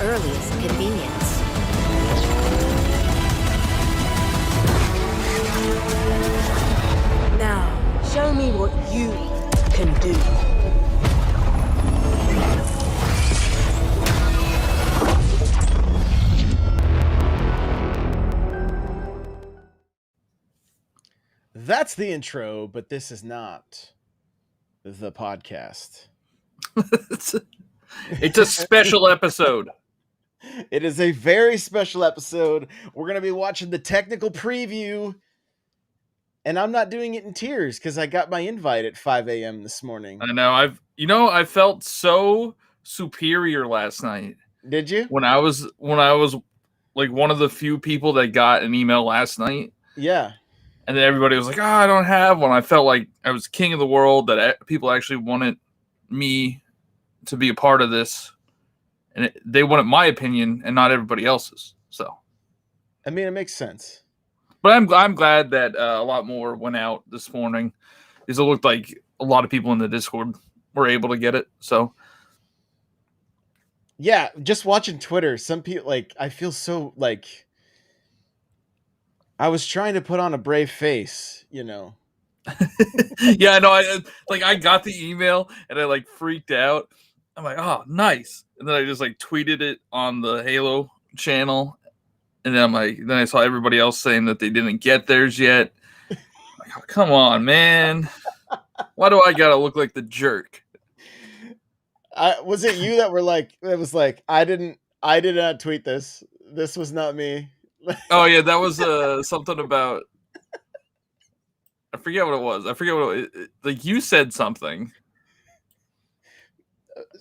earliest convenience. Now, show me what you can do. That's the intro, but this is not the podcast. It's a special episode. It is a very special episode. We're going to be watching the technical preview, and I'm not doing it in tears because I got my invite at 5 a.m. this morning. I know. I felt so superior last night. Did you? When I was like one of the few people that got an email last night. Yeah. And then everybody was like, I don't have one. I felt like I was king of the world, that people actually wanted me to be a part of this. And they wanted my opinion and not everybody else's. So, I mean, it makes sense. But I'm glad that a lot more went out this morning, because it looked like a lot of people in the Discord were able to get it. So, yeah, just watching Twitter, some people, like, I feel so, like, I was trying to put on a brave face, you know. Yeah, I know. I got the email and I like freaked out. I'm like, oh, nice. And then I just like tweeted it on the Halo channel. And then then I saw everybody else saying that they didn't get theirs yet. I'm like, oh, come on, man. Why do I gotta look like the jerk? Was it you that were like, it was like, I did not tweet this. This was not me. Oh yeah, that was something about, I forget what it was. Like you said something.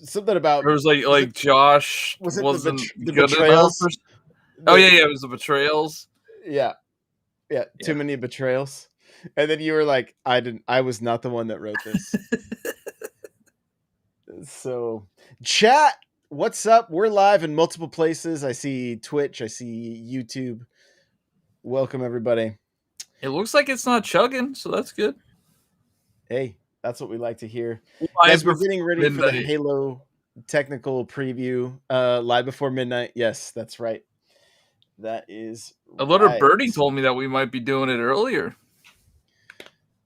Something about, it was like Josh wasn't the good betrayals? enough. It was the betrayals. Yeah, too many betrayals. And then you were like, I was not the one that wrote this. So, chat, what's up? We're live in multiple places. I see Twitch, I see YouTube. Welcome, everybody. It looks like it's not chugging, so that's good. Hey, that's what we like to hear. Live As we're getting ready for the midnight. Halo technical preview, live before midnight. Yes, that's right. That is A little right. birdie told me that we might be doing it earlier.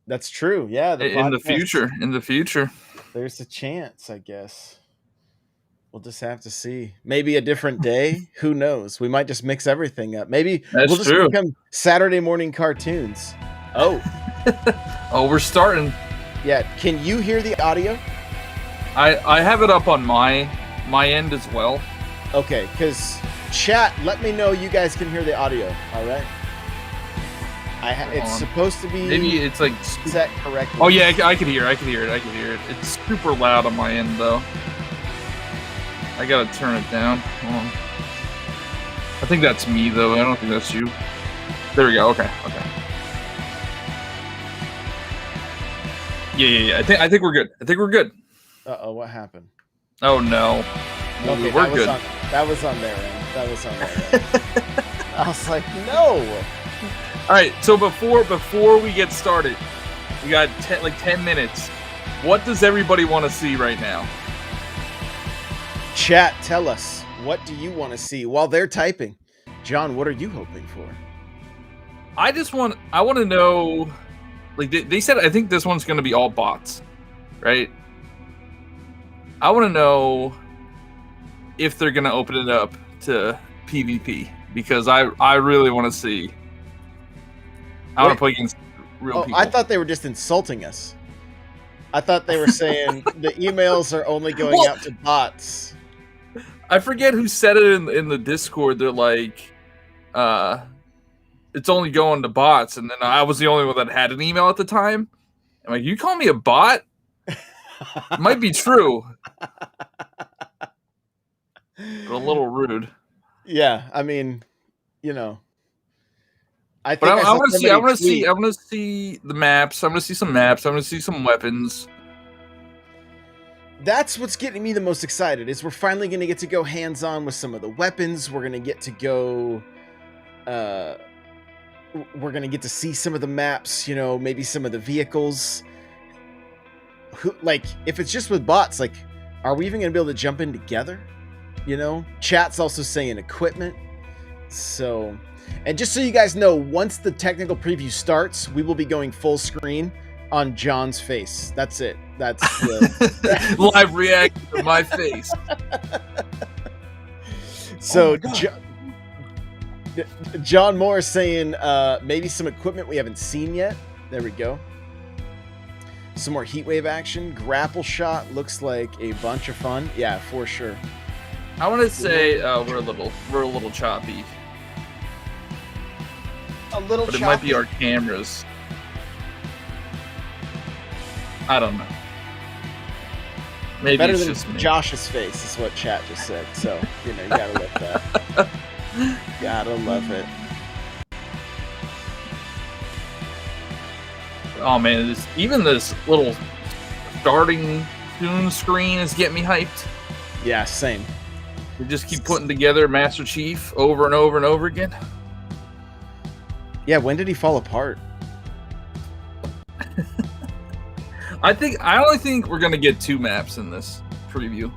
That's true. Yeah, In the future. There's a chance, I guess. We'll just have to see. Maybe a different day. Who knows? We might just mix everything up. Maybe we'll just become Saturday morning cartoons. Oh. Oh, we're starting. Yeah. Can you hear the audio? I have it up on my end as well. Okay, because chat, let me know you guys can hear the audio. All right. It's supposed to be. Maybe it's like set correctly. Oh yeah, I can hear it. It's super loud on my end though. I gotta turn it down. Hold on. I think that's me though. I don't think that's you. There we go. Okay. Yeah. I think we're good. Uh-oh, what happened? Oh no. Okay, we're good. That was on their end. I was like, no. All right, so before we get started, we got 10 minutes. What does everybody want to see right now? Chat, tell us, what do you want to see while they're typing? John, what are you hoping for? I want to know, like they said, I think this one's going to be all bots, right? I want to know if they're going to open it up to PvP, because I really want to see. I want to play against real people. I thought they were just insulting us. I thought they were saying the emails are only going out to bots. I forget who said it in the Discord. They're like, it's only going to bots. And then I was the only one that had an email at the time. I'm like, you call me a bot? It might be true. But a little rude. Yeah, I mean, you know. I want to see the maps. I want to see some maps. I want to see some weapons. That's what's getting me the most excited, is we're finally going to get to go hands-on with some of the weapons. We're going to get to go we're going to get to see some of the maps, you know, maybe some of the vehicles. Like, if it's just with bots, like, are we even going to be able to jump in together? You know, chat's also saying equipment. So, and just so you guys know, once the technical preview starts, we will be going full screen on John's face. That's it. That's the live reaction to my face. So, John Moore is saying maybe some equipment we haven't seen yet. There we go. Some more Heatwave action. Grapple shot looks like a bunch of fun. Yeah, for sure. I want to say we're a little choppy. A little but choppy. It might be our cameras. I don't know. Maybe better it's than just me. Josh's face is what chat just said. So, you know, you gotta love that. Gotta love it. Oh man, even this little starting tune screen is getting me hyped. Yeah, same. We just keep putting together Master Chief over and over and over again. Yeah, when did he fall apart? I only think we're gonna get 2 maps in this preview.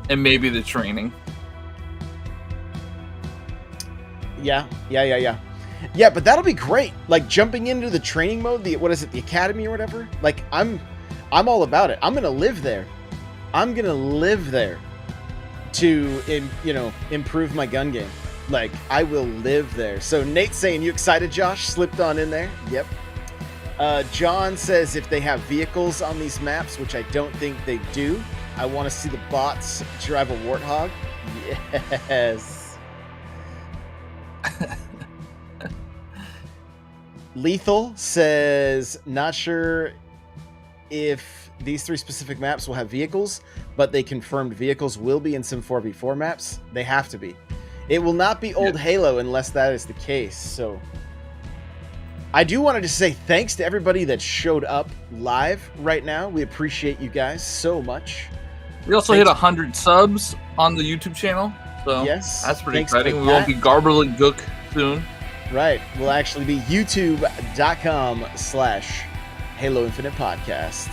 And maybe the training. Yeah. Yeah, but that'll be great. Like jumping into the training mode, the academy or whatever. Like I'm all about it. I'm gonna live there. To improve my gun game. Like I will live there. So Nate's saying, you excited, Josh? Slipped on in there. Yep. John says if they have vehicles on these maps, which I don't think they do, I want to see the bots drive a Warthog. Yes. Lethal says, not sure if these 3 specific maps will have vehicles, but they confirmed vehicles will be in some 4v4 maps. They have to be. It will not be old Halo unless that is the case. So I do want to just say thanks to everybody that showed up live right now. We appreciate you guys so much. We also hit 100 subs on the YouTube channel. So yes, that's pretty exciting. We won't be Garbling Gook soon. Right. We'll actually be youtube.com/Halo Infinite Podcast.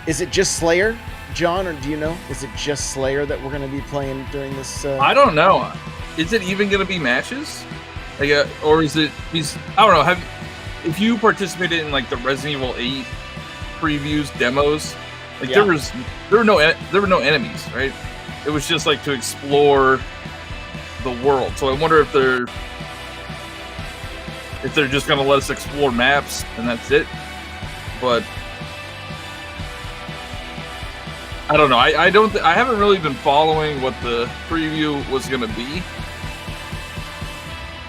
Is it just Slayer, John, or do you know? Is it just Slayer that we're going to be playing during this? I don't know. Is it even going to be matches? Like, or is it? I don't know. If you participated in like the Resident Evil 8 previews, demos, like there were no enemies, right? It was just like to explore the world. So I wonder if they're just going to let us explore maps and that's it. But I don't know. I haven't really been following what the preview was going to be.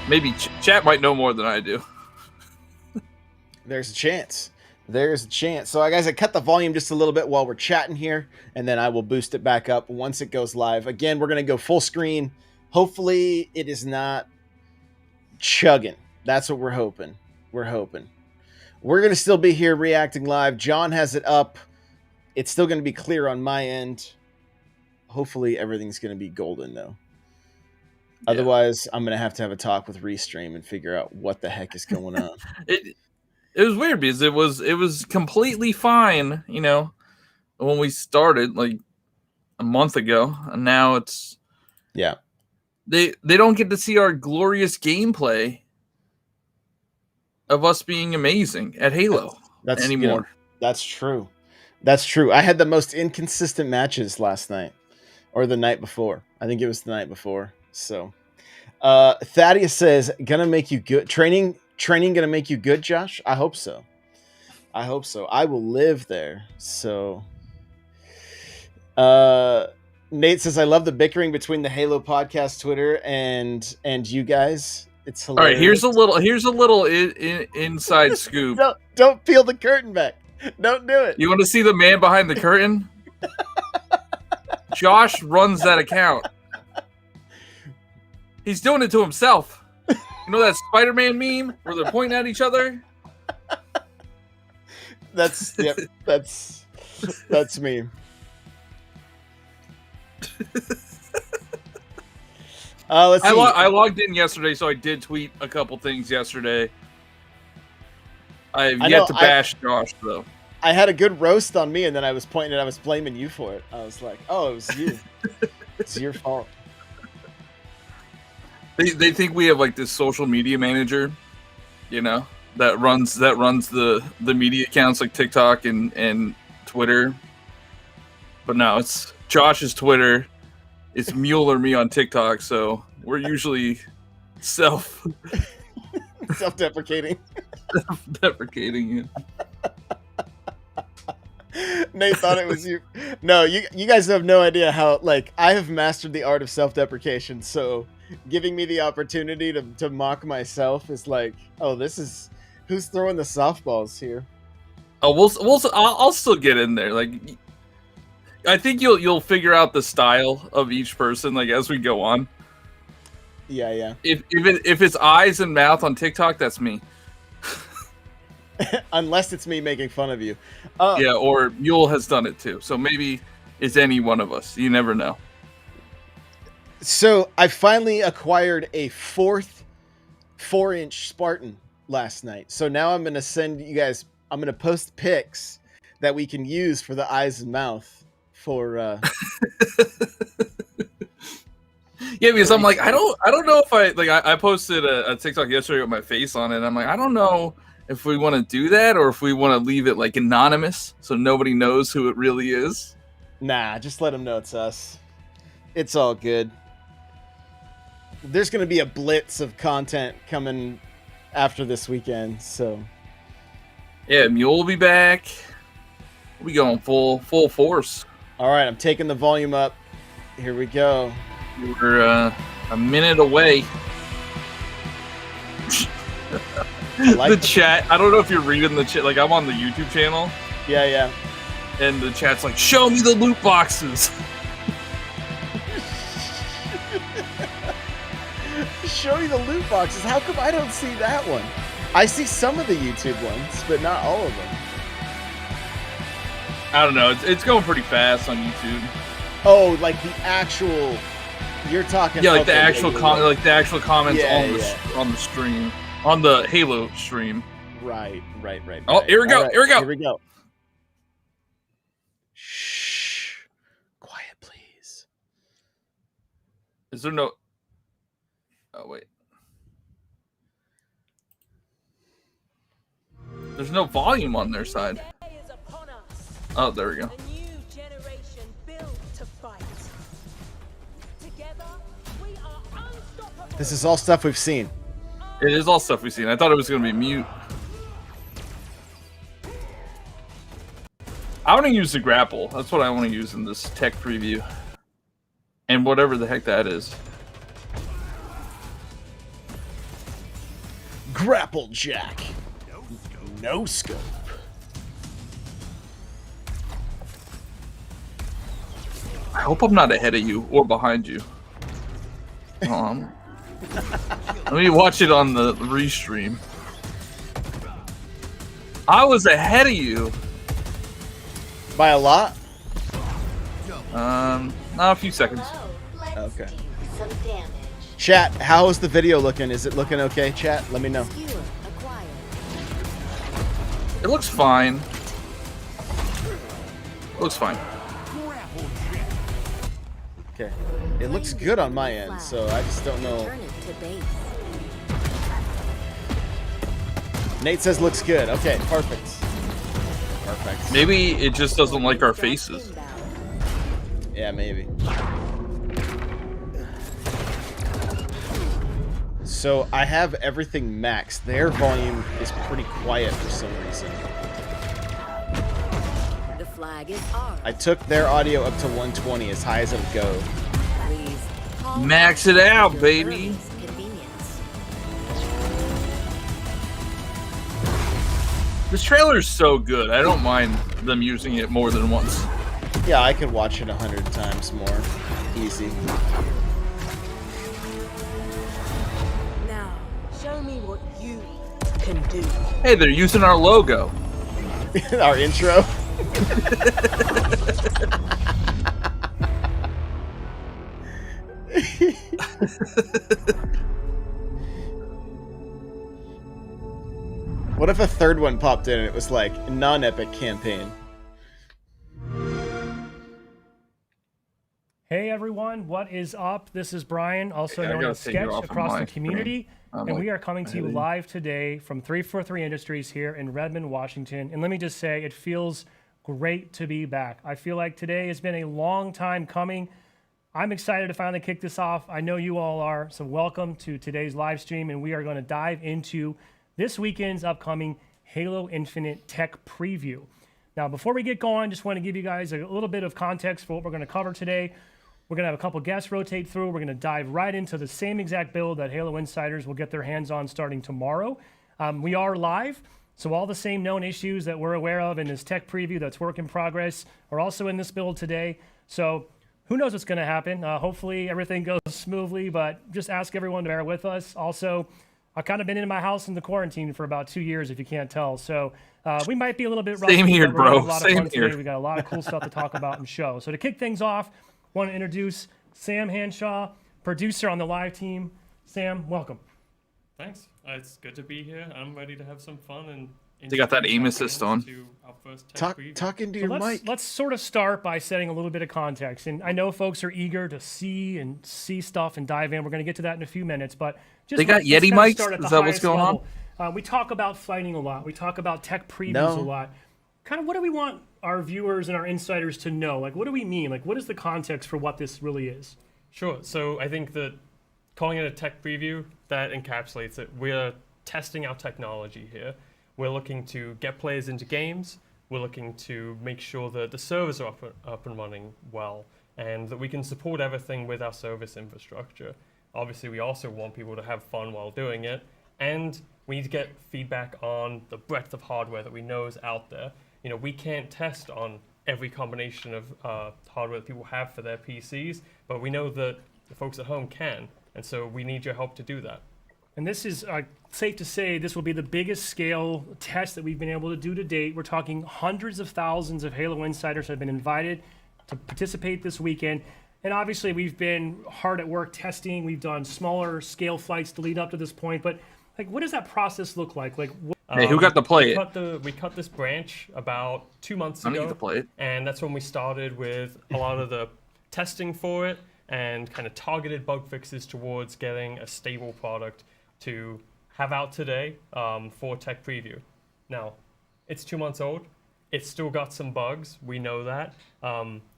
Maybe chat might know more than I do. There's a chance. So, guys, I cut the volume just a little bit while we're chatting here, and then I will boost it back up once it goes live. Again, we're going to go full screen. Hopefully, it is not chugging. That's what we're hoping. We're going to still be here reacting live. John has it up. It's still going to be clear on my end. Hopefully, everything's going to be golden, though. Yeah. Otherwise, I'm going to have a talk with Restream and figure out what the heck is going on. It was weird because it was completely fine, you know, when we started like a month ago, and now it's they don't get to see our glorious gameplay of us being amazing at Halo anymore. You know, that's true. That's true. I had the most inconsistent matches last night or the night before. I think it was the night before. So, Thaddeus says, gonna make you good. Training gonna make you good, Josh? I hope so. I will live there. So, Nate says, I love the bickering between the Halo podcast Twitter and you guys. It's hilarious. All right, here's a little inside scoop. Don't peel the curtain back. Don't do it. You want to see the man behind the curtain? Josh runs that account. He's doing it to himself. You know that Spider-Man meme where they're pointing at each other? That's me. Let's see. I logged in yesterday, so I did tweet a couple things yesterday. I have yet to bash Josh, though. I had a good roast on me, and then I was blaming you for it. I was like, "Oh, it was you. It's your fault." They think we have like this social media manager, you know, that runs the media accounts like TikTok and Twitter. But no, it's Josh's Twitter. It's Mule or me on TikTok. So we're usually self-deprecating. Deprecating. Nate thought it was you. No, you guys have no idea how, like, I have mastered the art of self-deprecation, so giving me the opportunity to mock myself is like, oh, this is who's throwing the softballs here. Oh, I'll still get in there. Like, I think you'll figure out the style of each person like as we go on. Yeah. If it's eyes and mouth on TikTok, that's me. Unless it's me making fun of you. Yeah, or Mule has done it too. So maybe it's any one of us. You never know. So I finally acquired a 4-inch Spartan last night. So now I'm going to send you guys, I'm going to post pics that we can use for the eyes and mouth for... Yeah, because I'm like, I don't know if I posted a TikTok yesterday with my face on it. And I'm like, I don't know if we want to do that or if we want to leave it like anonymous so nobody knows who it really is. Nah, just let them know it's us. It's all good. There's going to be a blitz of content coming after this weekend, so... Yeah, Mule will be back. We going full force. All right, I'm taking the volume up. Here we go. We're a minute away. The chat. I don't know if you're reading the chat. Like, I'm on the YouTube channel. Yeah. And the chat's like, show me the loot boxes. Show you the loot boxes. How come I don't see that one? I see some of the YouTube ones, but not all of them. I don't know. It's going pretty fast on YouTube. Oh, like the actual. You're talking. Yeah, like the actual like the actual comments on the stream, on the Halo stream. Right. Oh, here we go. Right, here we go. Shh. Quiet, please. Is there no? Oh wait. There's no volume on their side. Oh, there we go. This is all stuff we've seen. It is all stuff we've seen. I thought it was going to be mute. I want to use the grapple. That's what I want to use in this tech preview. And whatever the heck that is. Grapple Jack. No scope. I hope I'm not ahead of you or behind you. Let me watch it on the restream. I was ahead of you. By a lot? Not a few seconds. Okay. Chat, how is the video looking? Is it looking okay, chat? Let me know. It looks fine. Looks fine. Okay. It looks good on my end, so I just don't know. Nate says looks good. Okay, perfect. Maybe it just doesn't like our faces. Yeah, maybe. So I have everything maxed. Their volume is pretty quiet for some reason. The flag is ours. I took their audio up to 120, as high as it would go. Max it out, baby. This trailer is so good. I don't mind them using it more than once. Yeah, I could watch it 100 times more. Easy. Now, show me what you can do. Hey, they're using our logo. Our intro. What if a third one popped in and it was like non-epic campaign? Hey everyone, what is up? This is Brian, also known as Sketch across the community, and we are coming to you live today from 343 Industries here in Redmond, Washington. And let me just say, it feels great to be back. I feel like today has been a long time coming. I'm excited to finally kick this off. I know you all are, so welcome to today's live stream, and we are going to dive into this weekend's upcoming Halo Infinite tech preview. Now, before we get going, just want to give you guys a little bit of context for what we're going to cover today. We're going to have a couple guests rotate through. We're going to dive right into the same exact build that Halo Insiders will get their hands on starting tomorrow. We are live, so all the same known issues that we're aware of in this tech preview that's work in progress are also in this build today. So who knows what's going to happen? Hopefully everything goes smoothly, but just ask everyone to bear with us. Also, I've kind of been in my house in the quarantine for about 2 years, if you can't tell. So we might be a little bit rusty. Same here, bro. Same here. We got a lot of cool stuff to talk about and show. So to kick things off, I want to introduce Sam Hanshaw, producer on the live team. Sam, welcome. Thanks. It's good to be here. I'm ready to have some fun and. They got that aim assist on. Talking to your mic. Let's sort of start by setting a little bit of context. And I know folks are eager to see stuff and dive in. We're going to get to that in a few minutes, but just they got Yeti mics. Is that what's going on? We talk about fighting a lot. We talk about tech previews a lot. Kind of what do we want our viewers and our insiders to know? Like, what do we mean? Like, what is the context for what this really is? Sure. So I think that calling it a tech preview, that encapsulates it. We're testing our technology here. We're looking to get players into games. We're looking to make sure that the servers are up and running well, and that we can support everything with our service infrastructure. Obviously, we also want people to have fun while doing it, and we need to get feedback on the breadth of hardware that we know is out there. You know, we can't test on every combination of hardware that people have for their PCs, but we know that the folks at home can, and so we need your help to do that. And this is safe to say this will be the biggest scale test that we've been able to do to date. We're talking hundreds of thousands of Halo Insiders have been invited to participate this weekend. And obviously we've been hard at work testing. We've done smaller scale flights to lead up to this point. But like, what does that process look like? Like, hey, who got to play it? We cut this branch about 2 months ago. I need to play it. And that's when we started with a lot of the testing for it and kind of targeted bug fixes towards getting a stable product to have out today for tech preview. Now, it's 2 months old. It's still got some bugs. We know that.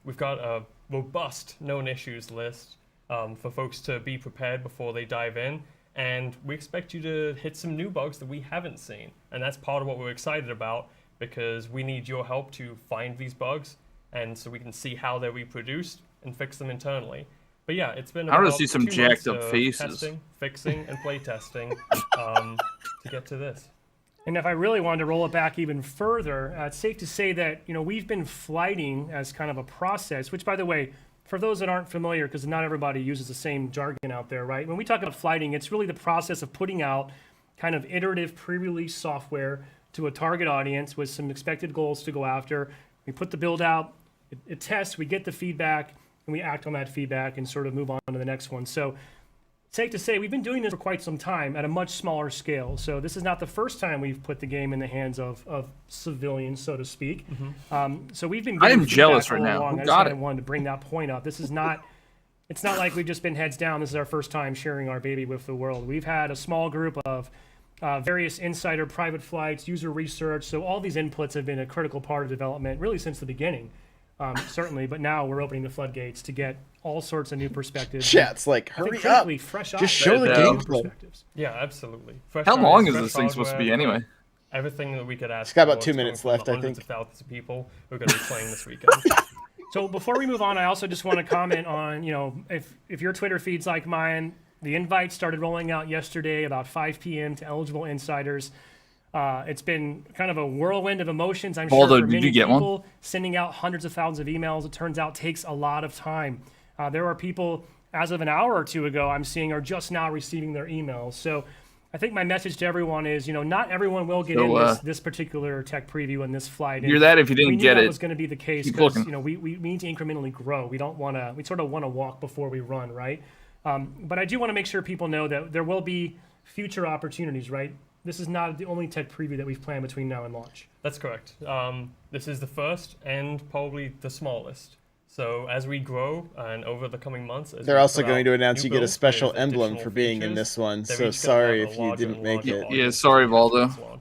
We've got a robust known issues list for folks to be prepared before they dive in. And we expect you to hit some new bugs that we haven't seen. And that's part of what we're excited about, because we need your help to find these bugs, and so we can see how they're reproduced and fix them internally. But yeah, it's been I want to see some jacked up faces. Testing, fixing, and play testing to get to this. And if I really wanted to roll it back even further, it's safe to say that, you know, we've been flighting as kind of a process, which, by the way, for those that aren't familiar, because not everybody uses the same jargon out there, right? When we talk about flighting, it's really the process of putting out kind of iterative pre-release software to a target audience with some expected goals to go after. We put the build out, it tests, we get the feedback, and we act on that feedback and sort of move on to the next one. So safe to say we've been doing this for quite some time at a much smaller scale. So this is not the first time we've put the game in the hands of civilians, so to speak. Mm-hmm. So we've been getting I am jealous right now. I wanted to bring that point up. This is not, it's not like we've just been heads down. This is our first time sharing our baby with the world. We've had a small group of various insider private flights, user research. So all these inputs have been a critical part of development really since the beginning. Certainly, but now we're opening the floodgates to get all sorts of new perspectives. Chat's like, hurry up. Just show the gameplay. Yeah, absolutely. How long is this thing supposed to be anyway? Everything that we could ask. It's got about 2 minutes left, I think. Hundreds of thousands of people who are going to be playing this weekend. So before we move on, I also just want to comment on, you know, if your Twitter feed's like mine, the invites started rolling out yesterday about 5 p.m. to eligible insiders. It's been kind of a whirlwind of emotions. I'm sure for many people, sending out hundreds of thousands of emails, it turns out takes a lot of time. There are people, as of an hour or two ago, I'm seeing are just now receiving their emails. So I think my message to everyone is, you know, not everyone will get in this particular tech preview and this flight. You're that if you didn't get it. That was going to be the case because, you know, we need to incrementally grow. We don't want to, we sort of want to walk before we run, right? But I do want to make sure people know that there will be future opportunities, right? this is not the only tech preview that we've planned between now and launch. That's correct. This is the first and probably the smallest. So as we grow and over the coming months, they're also going to announce you get a special emblem for being in this one. So sorry if you didn't make it. Yeah, sorry, Valdo.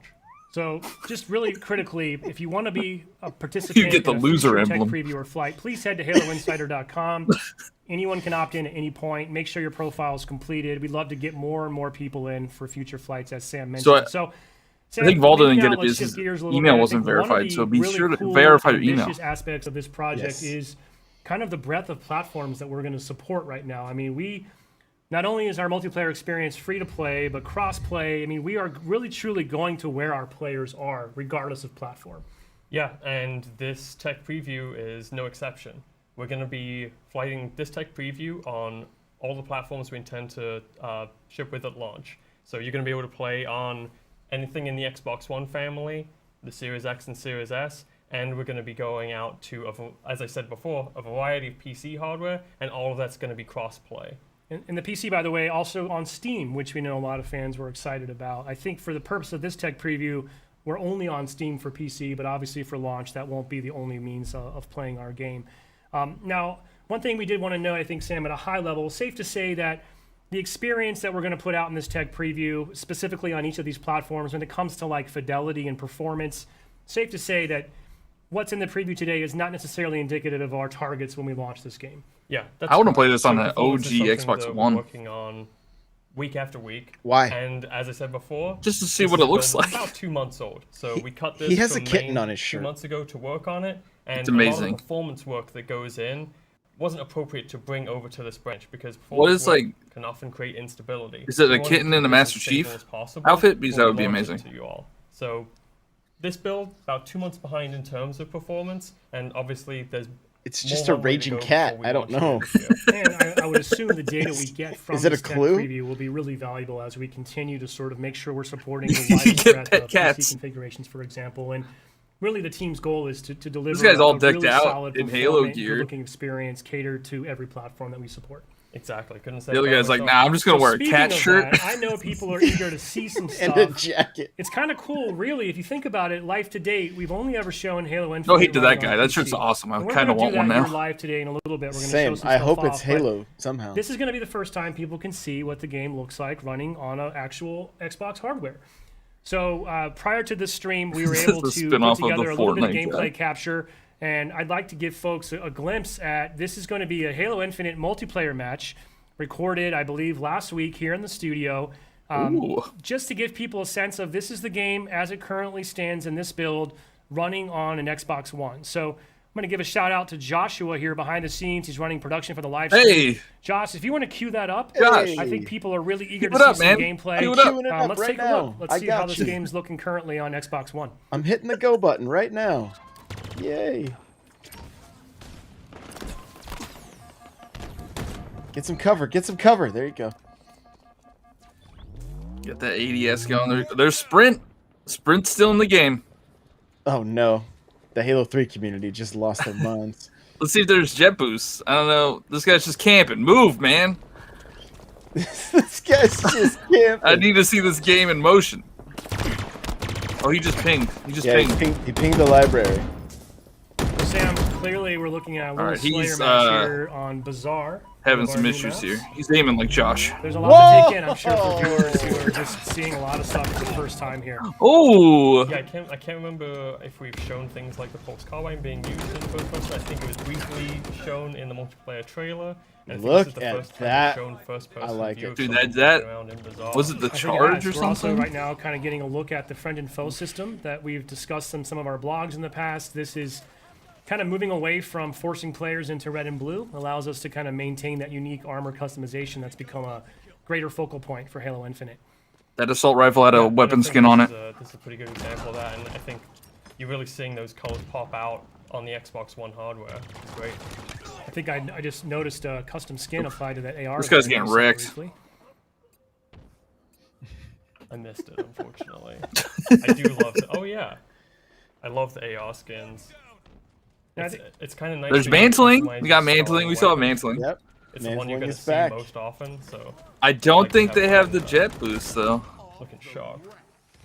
So just really critically, if you want to be a participant you get the in a loser tech emblem. preview or flight, please head to HaloInsider.com. Anyone can opt in at any point. Make sure your profile is completed. We'd love to get more and more people in for future flights, as Sam mentioned. So Sam, I think Valdo didn't get it let's because shift gears a his little email bit. I wasn't think one of verified. the So be really sure to cool, verify your email. ambitious aspects of this project is kind of the breadth of platforms that we're going to support right now. I mean, not only is our multiplayer experience free to play, but cross-play. I mean, we are really truly going to where our players are, regardless of platform. Yeah, and this tech preview is no exception. We're going to be flighting this tech preview on all the platforms we intend to ship with at launch. So you're going to be able to play on anything in the Xbox One family, the Series X and Series S, and we're going to be going out to, as I said before, a variety of PC hardware, and all of that's going to be cross-play. And the PC, by the way, also on Steam, which we know a lot of fans were excited about. I think for the purpose of this tech preview, we're only on Steam for PC, but obviously for launch, that won't be the only means of playing our game. Now, one thing we did want to know, I think, Sam, at a high level, safe to say that the experience that we're going to put out in this tech preview, specifically on each of these platforms, when it comes to like fidelity and performance, safe to say that what's in the preview today is not necessarily indicative of our targets when we launch this game. Yeah, I want to play this on the OG Xbox One. Working on week after week. Why? And as I said before, just to see what it looks like. About 2 months old. So we cut this. He has from a kitten Maine on his shirt 2 months ago to work on it, and it's amazing. A lot of the performance work that goes in wasn't appropriate to bring over to this branch because what is like can often create instability. Is it a kitten in the Master Chief outfit? Because that would be amazing. To you all. So this build about 2 months behind in terms of performance, and obviously it's just a raging cat. I don't know. And I would assume the data we get from is it this a clue? Tech preview will be really valuable as we continue to sort of make sure we're supporting the widest breadth of PC configurations, for example. And really, the team's goal is to deliver this guy's all decked really out solid, in Halo gear, good-looking experience catered to every platform that we support. Exactly. Couldn't say. The other guy's like, nah, I'm just gonna wear a cat shirt. That, I know people are eager to see some stuff. And a jacket. It's kind of cool, really, if you think about it. Life to date, we've only ever shown Halo Infinite. No hate to that guy. That shirt's awesome. I kind of want one now. Live today in a little bit. We're gonna Same. show some I stuff hope off, it's Halo somehow. This is going to be the first time people can see what the game looks like running on an actual Xbox hardware. So prior to this stream, we were able to put together a little bit of gameplay capture. And I'd like to give folks a glimpse at, this is going to be a Halo Infinite multiplayer match recorded, I believe, last week here in the studio. Just to give people a sense of, this is the game as it currently stands in this build running on an Xbox One. So I'm going to give a shout out to Joshua here behind the scenes. He's running production for the live stream. Hey, Josh, if you want to cue that up, Josh. I think people are really eager to see some gameplay. Let's take a look. Let's see how this game's looking currently on Xbox One. I'm hitting the go button right now. Yay. Get some cover. Get some cover. There you go. Get that ADS going. There's Sprint. Sprint's still in the game. Oh, no. The Halo 3 community just lost their minds. Let's see if there's jet boosts. I don't know. This guy's just camping. Move, man. This guy's just camping. I need to see this game in motion. Oh, he just pinged. He just pinged. He pinged the library. So Sam, clearly we're looking at a little Slayer match here on Bazaar. Having some issues here. He's aiming like Josh. There's a lot to take in, I'm sure, for viewers who are just seeing a lot of stuff for the first time here. Oh! Yeah, I can't remember if we've shown things like the Pulse Carbine being used in first person. I think it was briefly shown in the multiplayer trailer. And look at that. I like it. Dude, that was it the Charge or something? We're also right now kind of getting a look at the friend and foe system that we've discussed in some of our blogs in the past. This is kind of moving away from forcing players into red and blue, allows us to kind of maintain that unique armor customization that's become a greater focal point for Halo Infinite. That assault rifle had a weapon skin on it. This is a pretty good example of that, and I think you're really seeing those colors pop out on the Xbox One hardware. It's great. I think I just noticed a custom skin applied to that AR. This guy's getting wrecked. I missed it, unfortunately. I do love it. Oh, yeah. I love the AR skins. It's kind of nice. There's mantling. We got mantling. We still have mantling. Yep. It's the one you're going to see most often. So I don't think they have the jet boost though. Looking sharp.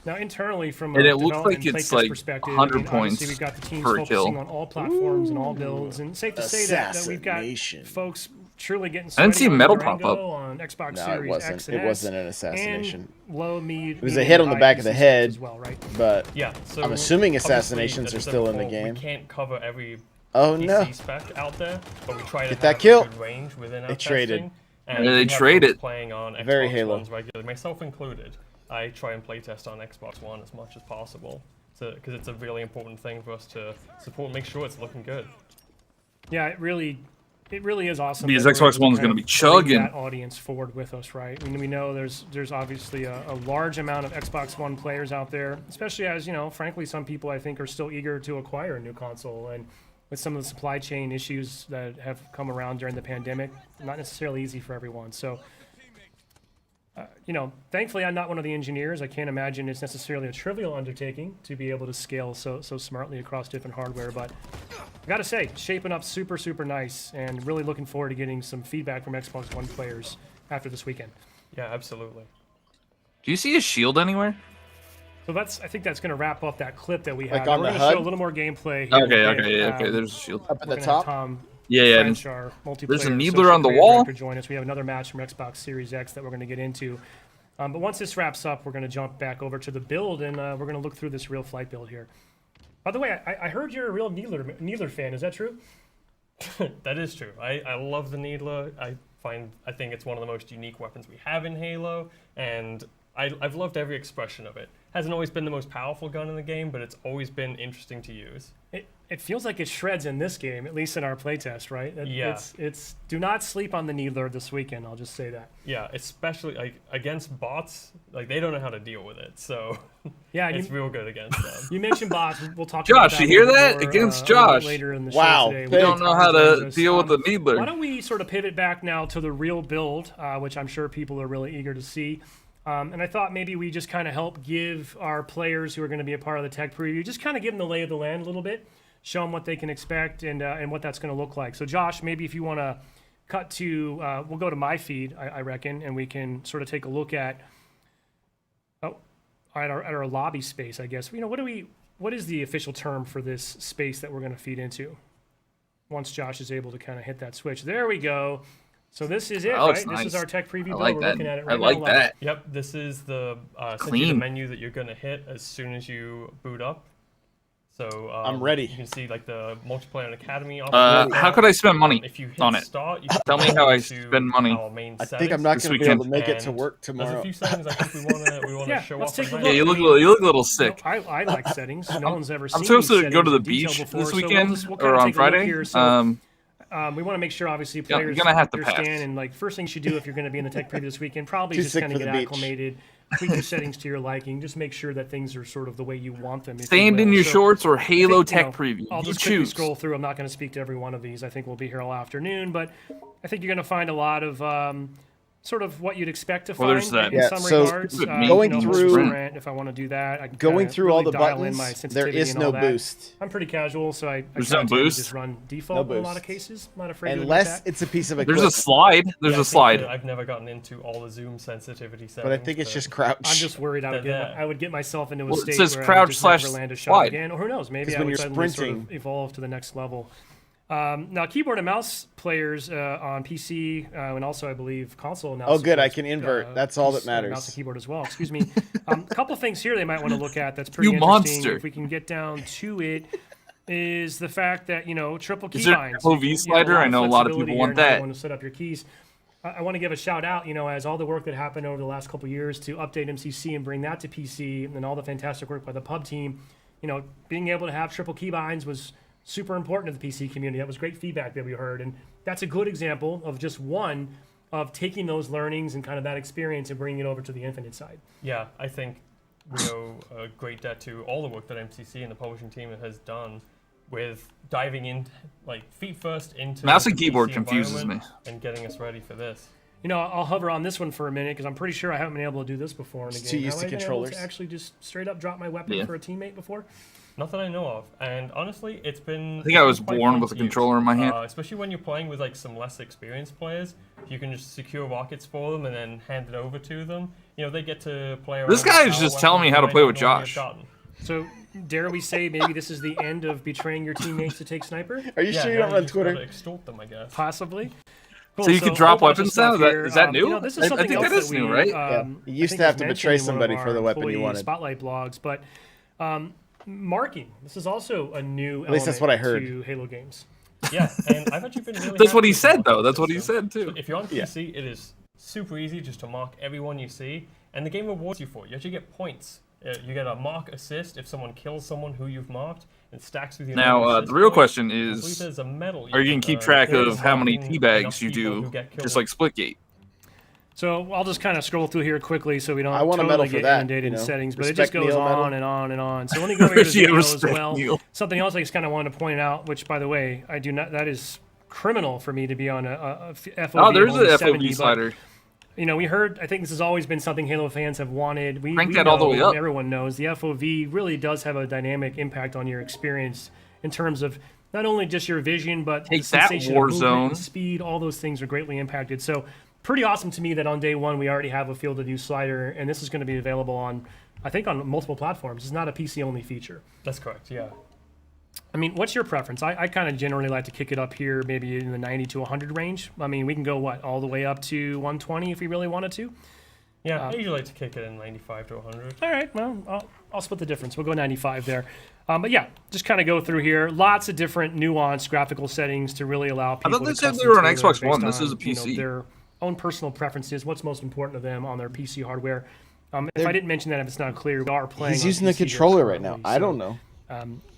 Now, internally, from and a it looks like development it's playtest like perspective, 100 points obviously we've got the teams per focusing kill. on all platforms and all builds, and safe to say that we've got Assassination. folks truly getting I didn't see sweaty on metal Durango, pop up. on Xbox No, it Series wasn't. X and It S, wasn't an assassination. and low, It was a hit on the back of the head, as well, right? but Yeah, so I'm assuming obviously, assassinations as are I said still in the before, game. We can't cover every Oh PC no! spec out there, but we try to Get have that kill. a good range within our They traded. testing. And Yeah, they we have traded. folks playing on Xbox Very Halo. Ones regularly, myself included. I try and play test on Xbox One as much as possible, because it's a really important thing for us to support and make sure it's looking good. Yeah, it really is awesome. Because that we're Xbox able to One's kind gonna of be chugging. bring that audience forward with us, right? I mean, we know there's obviously a large amount of Xbox One players out there, especially as, frankly, some people I think are still eager to acquire a new console, and with some of the supply chain issues that have come around during the pandemic, not necessarily easy for everyone. So, thankfully, I'm not one of the engineers. I can't imagine it's necessarily a trivial undertaking to be able to scale so smartly across different hardware. But I gotta say, shaping up super, super nice, and really looking forward to getting some feedback from Xbox One players after this weekend. Yeah, absolutely. Do you see a shield anywhere? So I think that's going to wrap up that clip that we Like have. on We're the going to show HUD? a little more gameplay here. Okay. There's a shield. Up at We're the gonna have top. Tom Yeah. French, our multiplayer There's a Needler associate on the creative wall. director, join us. We have another match from Xbox Series X that we're going to get into. But once this wraps up, we're going to jump back over to the build, and we're going to look through this real flight build here. By the way, I heard you're a real Needler fan. Is that true? That is true. I love the Needler. I think it's one of the most unique weapons we have in Halo, and I've loved every expression of it. Hasn't always been the most powerful gun in the game, but it's always been interesting to use. It feels like it shreds in this game, at least in our playtest, right? Yeah. It's do not sleep on the Needler this weekend. I'll just say that. Yeah, especially against bots, they don't know how to deal with it, so Yeah, it's real good against them. You mentioned bots. We'll talk Josh, about that you hear a little that? more, Against a little bit Josh. later in the Wow. show today. We don't know how to deal with the Needler. Why don't we sort of pivot back now to the real build, which I'm sure people are really eager to see. And I thought maybe we just kind of help give our players who are going to be a part of the tech preview, just kind of give them the lay of the land a little bit, show them what they can expect and what that's going to look like. So Josh, maybe if you want to cut to, we'll go to my feed, I reckon, and we can sort of take a look at our lobby space, I guess. What is the official term for this space that we're going to feed into? Once Josh is able to kind of hit that switch. There we go. So this is it, That right? looks This is nice. our tech preview build. like We're that. looking at it I right like now. that. Yep, this is the Clean. menu that you're going to hit as soon as you boot up. So I'm ready. You can see the multiplayer and academy. How could I spend money If you hit on it? start, you Tell me can how go I to spend money. our main I think settings. I'm not This going to be able to weekend. make it to And work There's a tomorrow. few settings I think we want to Yeah, show let's off. take a and look. Yeah, highlight. you look a little sick. I like settings. No one's ever seen I'm supposed these to go to the settings in detail beach before, this so weekend we'll kinda or on take a look Friday. here. So, we want to make sure, obviously, Yeah, you're players gonna have to understand. pass. And first things you do if you're going to be in the tech preview this weekend, probably Too just sick kind of for get the beach. acclimated, tweak your settings to your liking, just make sure that things are sort of the way you want them. if you Stand in will. your So, shorts or Halo I think, Tech preview. I'll You just quickly choose. scroll through. I'm not going to speak to every one of these. I think we'll be here all afternoon, but I think you're going to find a lot of sort of what you'd expect to Well, find there's that. in Yeah, some so regards. going home through- sprint, if I want to do that, I can Going kinda through all really the dial in my buttons, there sensitivity is and no all that. boost. I'm pretty casual, so I There's kinda no tend to boost? just run default in a lot boost. of cases. I'm not afraid to admit Unless that. it's a piece of There's equipment. a slide. There's Yeah, I a think slide. that I've never gotten into all the zoom sensitivity settings. But I think it's just crouch. I'm just worried Yeah. I would get myself into a Well, it state says where I crouch would just never slash land a shot slide. again. Or who knows? Maybe 'Cause I when would you're suddenly sort sprinting- of evolve to the next level. Now, keyboard and mouse players on PC and also, I believe, console now. Oh, good, I supports, can invert. That's all that mouse matters. and keyboard as well. Excuse me. A couple things here they might want to look at that's pretty You interesting. monster. If we can get down to it, is the fact that triple Is there keybinds. a OV slider? I know a lot of flexibility people want here in how you that. want to set up your keys. I want to give a shout out, as all the work that happened over the last couple of years to update MCC and bring that to PC, and all the fantastic work by the pub team. Being able to have triple keybinds was super important to the PC community. That was great feedback that we heard, and that's a good example of just one of taking those learnings and kind of that experience and bringing it over to the Infinite side. Yeah, I think we owe a great debt to all the work that MCC and the publishing team has done with diving in, feet first into Mouse the and keyboard PC confuses environment me. and getting us ready for this. I'll hover on this one for a minute because I'm pretty sure I haven't been able to do this before in a Just game. too used Have to I been able controllers. to actually just straight up drop my weapon Yeah. for a teammate before? Not that I know of, and honestly, it's been. I think I was born with a controller in my hand. Especially when you're playing with like some less experienced players, you can just secure rockets for them and then hand it over to them. You know, they get to play around. This guy is just telling me how to play with Josh. So, dare we say maybe this is the end of betraying your teammates to take sniper? Are you sure you're not on Twitter? Extort them, I guess. Possibly. Cool. So you can drop weapons now? Is that new? You know, this is I think that is new, right? You used to have to betray somebody for the weapon you wanted. Spotlight blogs, but marking. This is also a new. At least that's what I heard. To Halo games. Yeah, and I've actually been really. That's what he said, though. That's what he said too. So if you're on PC, it is super easy just to mark everyone you see, and the game rewards you for it. You actually get points. You get a mark assist if someone kills someone who you've marked, and stacks with your. Now, the real question is, there's a medal are you going to keep track of how many teabags you do, just like Splitgate? So I'll just kind of scroll through here quickly so we don't totally get inundated in settings, but it just goes on and on and on. So let me go over to the video as well. Something else I just kind of wanted to point out, which by the way, I do not. That is criminal for me to be on a FOV. Oh, there's an FOV slider. You know, we heard. I think this has always been something Halo fans have wanted. We that know, all the way up. Everyone knows the FOV really does have a dynamic impact on your experience in terms of not only just your vision, but the sensation of movement and speed. All those things are greatly impacted. So, pretty awesome to me that on day one we already have a field of view slider, and this is going to be available on, I think, on multiple platforms. It's not a PC only feature. That's correct. Yeah. I mean, what's your preference? I kind of generally like to kick it up here, maybe in the 90 to 100 range. I mean, we can go, all the way up to 120 if we really wanted to? Yeah, I usually like to kick it in 95 to 100. All right, well, I'll split the difference. We'll go 95 there. But yeah, just kind of go through here. Lots of different nuanced graphical settings to really allow people to I thought they said they were on Xbox One. This is a PC. You know, their own personal preferences, what's most important to them on their PC hardware. If I didn't mention that, if it's not clear, we are playing. He's using the controller right now. I don't know.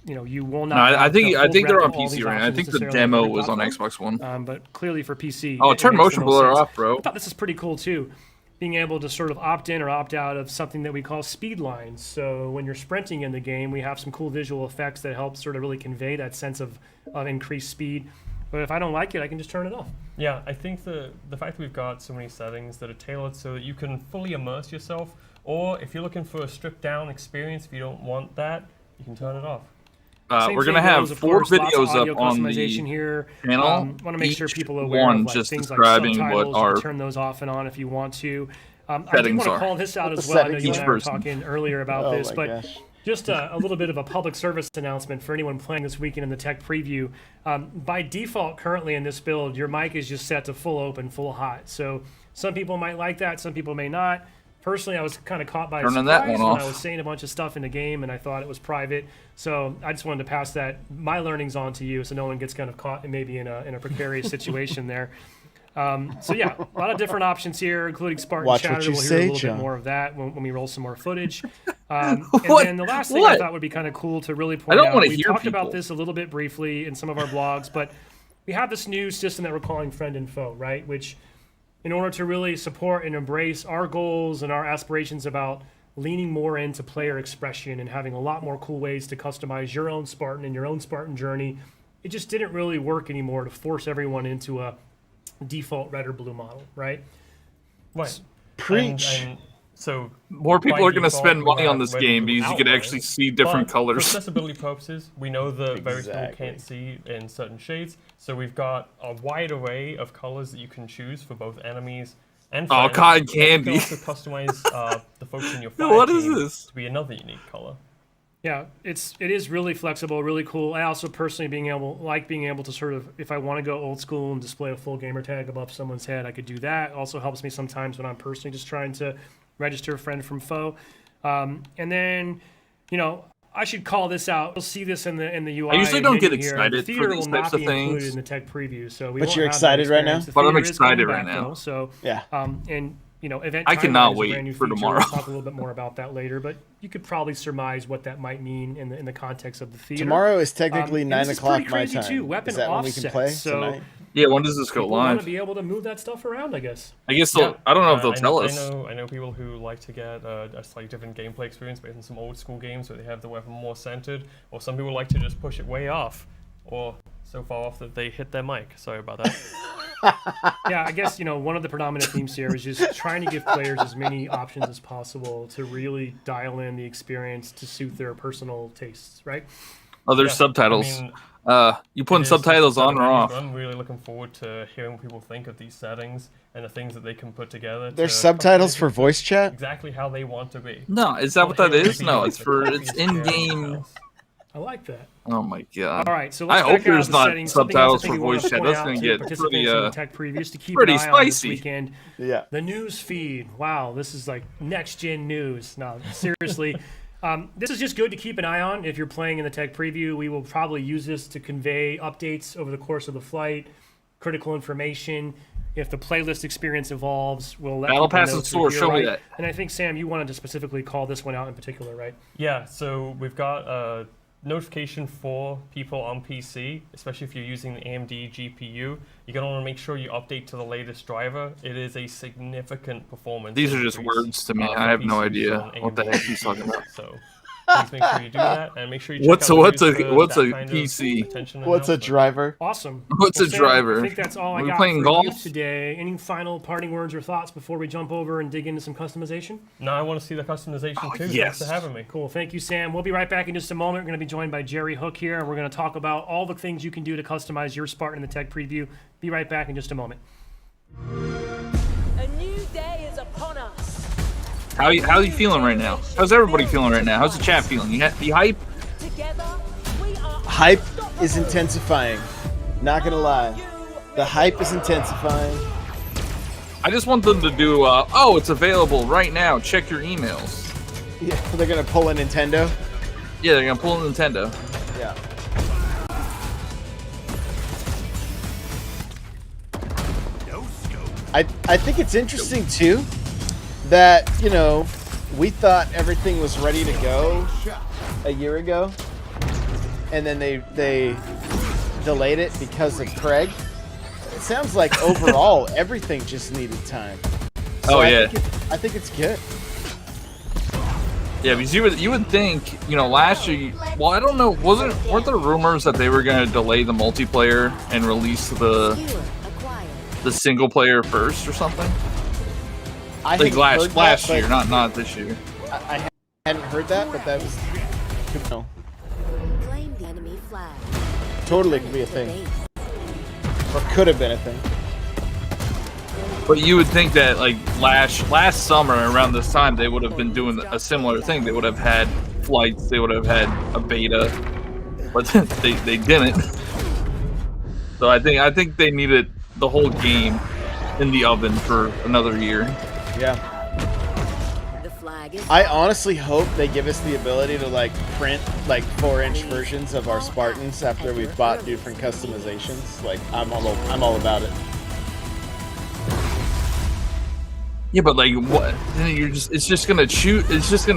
You know, you will not. No, I think they're on PC right now. I think the demo was on Xbox One. But clearly for PC. Oh, turn motion blur off, bro. I thought this is pretty cool too, being able to sort of opt in or opt out of something that we call speed lines. So when you're sprinting in the game, we have some cool visual effects that help sort of really convey that sense of increased speed. But if I don't like it, I can just turn it off. Yeah, I think the fact that we've got so many settings that are tailored so that you can fully immerse yourself, or if you're looking for a stripped down experience, if you don't want that, you can turn it off. We're going to have 4 videos up on the here. channel. Want to make sure people are aware one of like, just things describing like what our turn those off and on if you want to. I do settings want to are. call this out as well. I know you and I were person. talking earlier about this, but gosh. just a little bit of a public service announcement for anyone playing this weekend in the tech preview. By default, currently in this build, your mic is just set to full open, full hot. So some people might like that, some people may not. Personally, I was kind of caught by surprise when I was saying a bunch of stuff in the game, and I thought it was private. So I just wanted to pass my learnings on to you, so no one gets kind of caught maybe in a precarious situation there. So yeah, a lot of different options here, including Spartan Chatter. We'll hear a little bit more of that when we roll some more footage. And then the last thing I thought would be kind of cool to really point out, we talked about this a little bit briefly in some of our blogs, but we have this new system that we're calling Friend and Foe, right? Which, in order to really support and embrace our goals and our aspirations about leaning more into player expression and having a lot more cool ways to customize your own Spartan and your own Spartan journey, it just didn't really work anymore to force everyone into a default red or blue model, right? Right. Preach. And so more people are going to spend money on this game because you can actually see different colors. For accessibility purposes, we know that very few people can't see in certain shades, so we've got a wide array of colors that you can choose for both enemies and friends. Oh, cotton candy. You can also customize the folks in your what is this? to be another unique color. Yeah, it is really flexible, really cool. I also personally being able to sort of, if I want to go old school and display a full gamer tag above someone's head, I could do that. Also helps me sometimes when I'm personally just trying to register a friend from foe. And then, you know, I should call this out. You'll see this in the UI. I usually don't get here. excited the for these types of things. Included in the tech preview, so we but won't you're have excited right now. But I'm excited right now. Though, so yeah. And you know, event. I cannot wait for tomorrow. We'll talk a little bit more about that later, but you could probably surmise what that might mean in the context of the theater. Tomorrow is technically 9 o'clock my time. Too. Weapon is that when we can play tonight? Yeah, when does this go live? Want to be able to move that stuff around, I guess. I guess I don't know if they'll tell us. I know people who like to get a slightly different gameplay experience based on some old school games where they have the weapon more centered, or some people like to just push it way off, or so far off that they hit their mic. Sorry about that. Yeah, I guess one of the predominant themes here is just trying to give players as many options as possible to really dial in the experience to suit their personal tastes, right? Oh, there's subtitles. You putting subtitles on or off? I'm really looking forward to hearing what people think of these settings and the things that they can put together. There's subtitles for voice chat? Exactly how they want to be. No, is that what that is? No, it's in-game. I like that. Oh my god! All right, so let's I hope check out there's the not settings. subtitles Something for else voice I chat. think That's we gonna want to get point out to pretty participants in the tech previews to keep pretty an eye on this spicy. weekend. Yeah. The news feed. Wow, this is like next gen news. No, seriously. This is just good to keep an eye on if you're playing in the tech preview. We will probably use this to convey updates over the course of the flight, critical information. If the playlist experience evolves, we'll let Battle people Pass know and through Store, here, show me right? that. And I think, Sam, you wanted to specifically call this one out in particular, right? Yeah, so we've got a notification for people on PC, especially if you're using the AMD GPU. You're going to want to make sure you update to the latest driver. It is a significant performance. These are just words to me. I have no idea what the heck he's talking about. So please make sure you do that, and make sure you check What's out a PC? What's a driver? Awesome. What's a Sam, driver? I think that's all I We're got playing for golf? you today. Any final parting words or thoughts before we jump over and dig into some customization? No, I want to see the customization too. yes. Thanks for having me. Cool. Thank you, Sam. We'll be right back in just a moment. We're going to be joined by Jerry Hook here, and we're going to talk about all the things you can do to customize your Spartan in the tech preview. Be right back in just a moment. A new day is upon us. How you feeling right now? How's everybody feeling right now? How's the chat feeling? You hype? Together, we are Hype is intensifying. Not gonna lie. The hype is intensifying. I just want them to do, oh, it's available right now. Check your emails. Yeah, they're gonna pull a Nintendo. Yeah, they're gonna pull a Nintendo. Yeah. I think it's interesting too that, we thought everything was ready to go a year ago, and then they delayed it because of Craig. It sounds like overall everything just needed time. So I think it's good. Yeah, because you would think, last year. Well, I don't know. Weren't there rumors that they were going to delay the multiplayer and release the single player first or something? Like last year, not this year. I hadn't heard that, but that was Claim the enemy flag. totally could be a thing, or could have been a thing. But you would think that like last summer around this time they would have been doing a similar thing. They would have had flights. They would have had a beta, but they didn't. So I think they needed the whole game in the oven for another year. Yeah. The flag is I honestly hope they give us the ability to print 4-inch versions of our Spartans after we've bought different customizations. I'm all about it. Yeah, but what? It's just gonna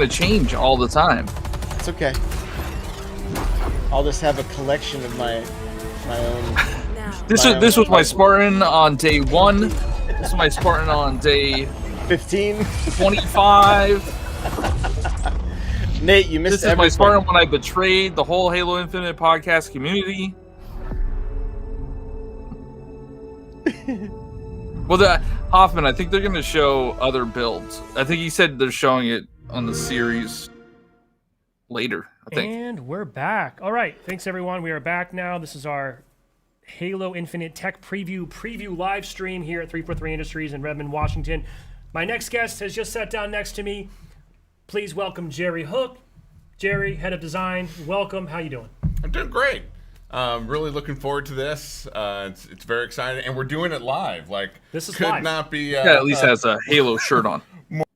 change all the time. It's okay. I'll just have a collection of my own. This was my Spartan on day 1. This is my Spartan on day 15. 25. Nate, you missed This is my Spartan when I betrayed the whole Halo Infinite podcast community. Well, Hoffman, I think they're going to show other builds. I think he said they're showing it on the series later, I think. And we're back. All right. Thanks, everyone. We are back now. This is our Halo Infinite Tech preview live stream here at 343 Industries in Redmond, Washington. My next guest has just sat down next to me. Please welcome Jerry Hook. Jerry, head of design. Welcome. How you doing? I'm doing great. Really looking forward to this. It's very exciting, and we're doing it live. This is could live. Not be. Yeah, at least has a Halo shirt on.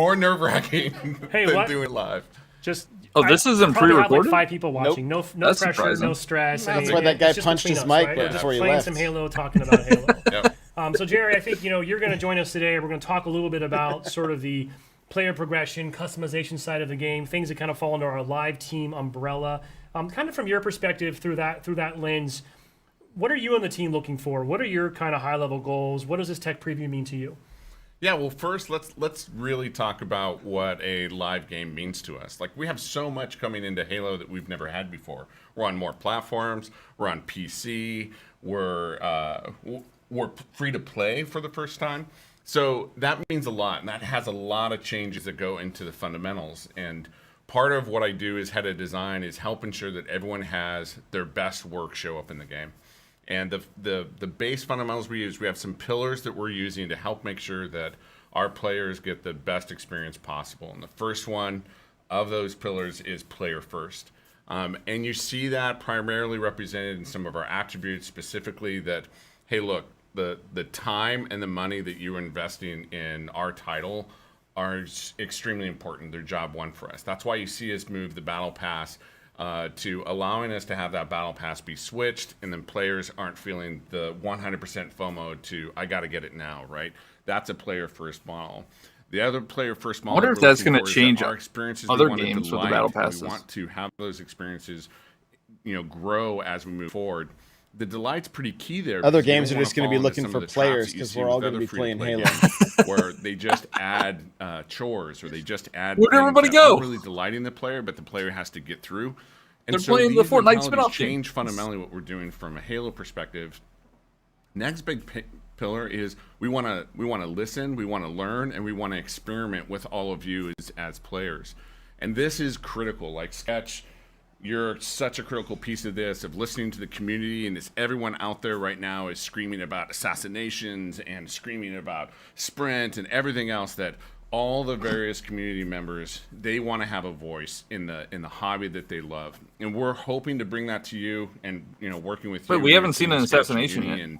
More nerve-wracking than doing it live. Just. This isn't pre-recorded? 5 people watching. Nope. No pressure, surprising. no stress. That's why that guy punched his mic before he playing left. some Halo, talking about Halo. Yep. So Jerry, I think you're going to join us today. We're going to talk a little bit about sort of the player progression, customization side of the game, things that kind of fall under our live team umbrella. Kind of from your perspective through that lens, what are you and the team looking for? What are your kind of high-level goals? What does this tech preview mean to you? Yeah, well, first let's really talk about what a live game means to us. We have so much coming into Halo that we've never had before. We're on more platforms. We're on PC. were free to play for the first time. So that means a lot, and that has a lot of changes that go into the fundamentals. And part of what I do as head of design is help ensure that everyone has their best work show up in the game. And the base fundamentals we use, we have some pillars that we're using to help make sure that our players get the best experience possible. And the first one of those pillars is player first. And you see that primarily represented in some of our attributes, specifically that, hey, look, the time and the money that you're investing in our title are extremely important. They're job one for us. That's why you see us move the battle pass to allowing us to have that battle pass be switched, and then players aren't feeling the 100% FOMO to, I got to get it now, right? That's a player first model. The other player first model. I wonder if that's going to change our experiences. Other games with the battle passes. We want to have those experiences, grow as we move forward. The delight's pretty key there. Other games are just going to be looking for players because we're all going to be playing Halo, where they just add chores or they just add. Where'd everybody go? Really delighting the player, but the player has to get through. And they're playing the Fortnite spin-off change fundamentally what we're doing from a Halo perspective. Next big pillar is we want to listen, we want to learn, and we want to experiment with all of you as players. And this is critical. Like Sketch, you're such a critical piece of this, of listening to the community, and it's everyone out there right now is screaming about assassinations and screaming about Sprint and everything else, that all the various community members, they want to have a voice in the hobby that they love. And we're hoping to bring that to you and, working with you. But we haven't seen an assassination yet. And,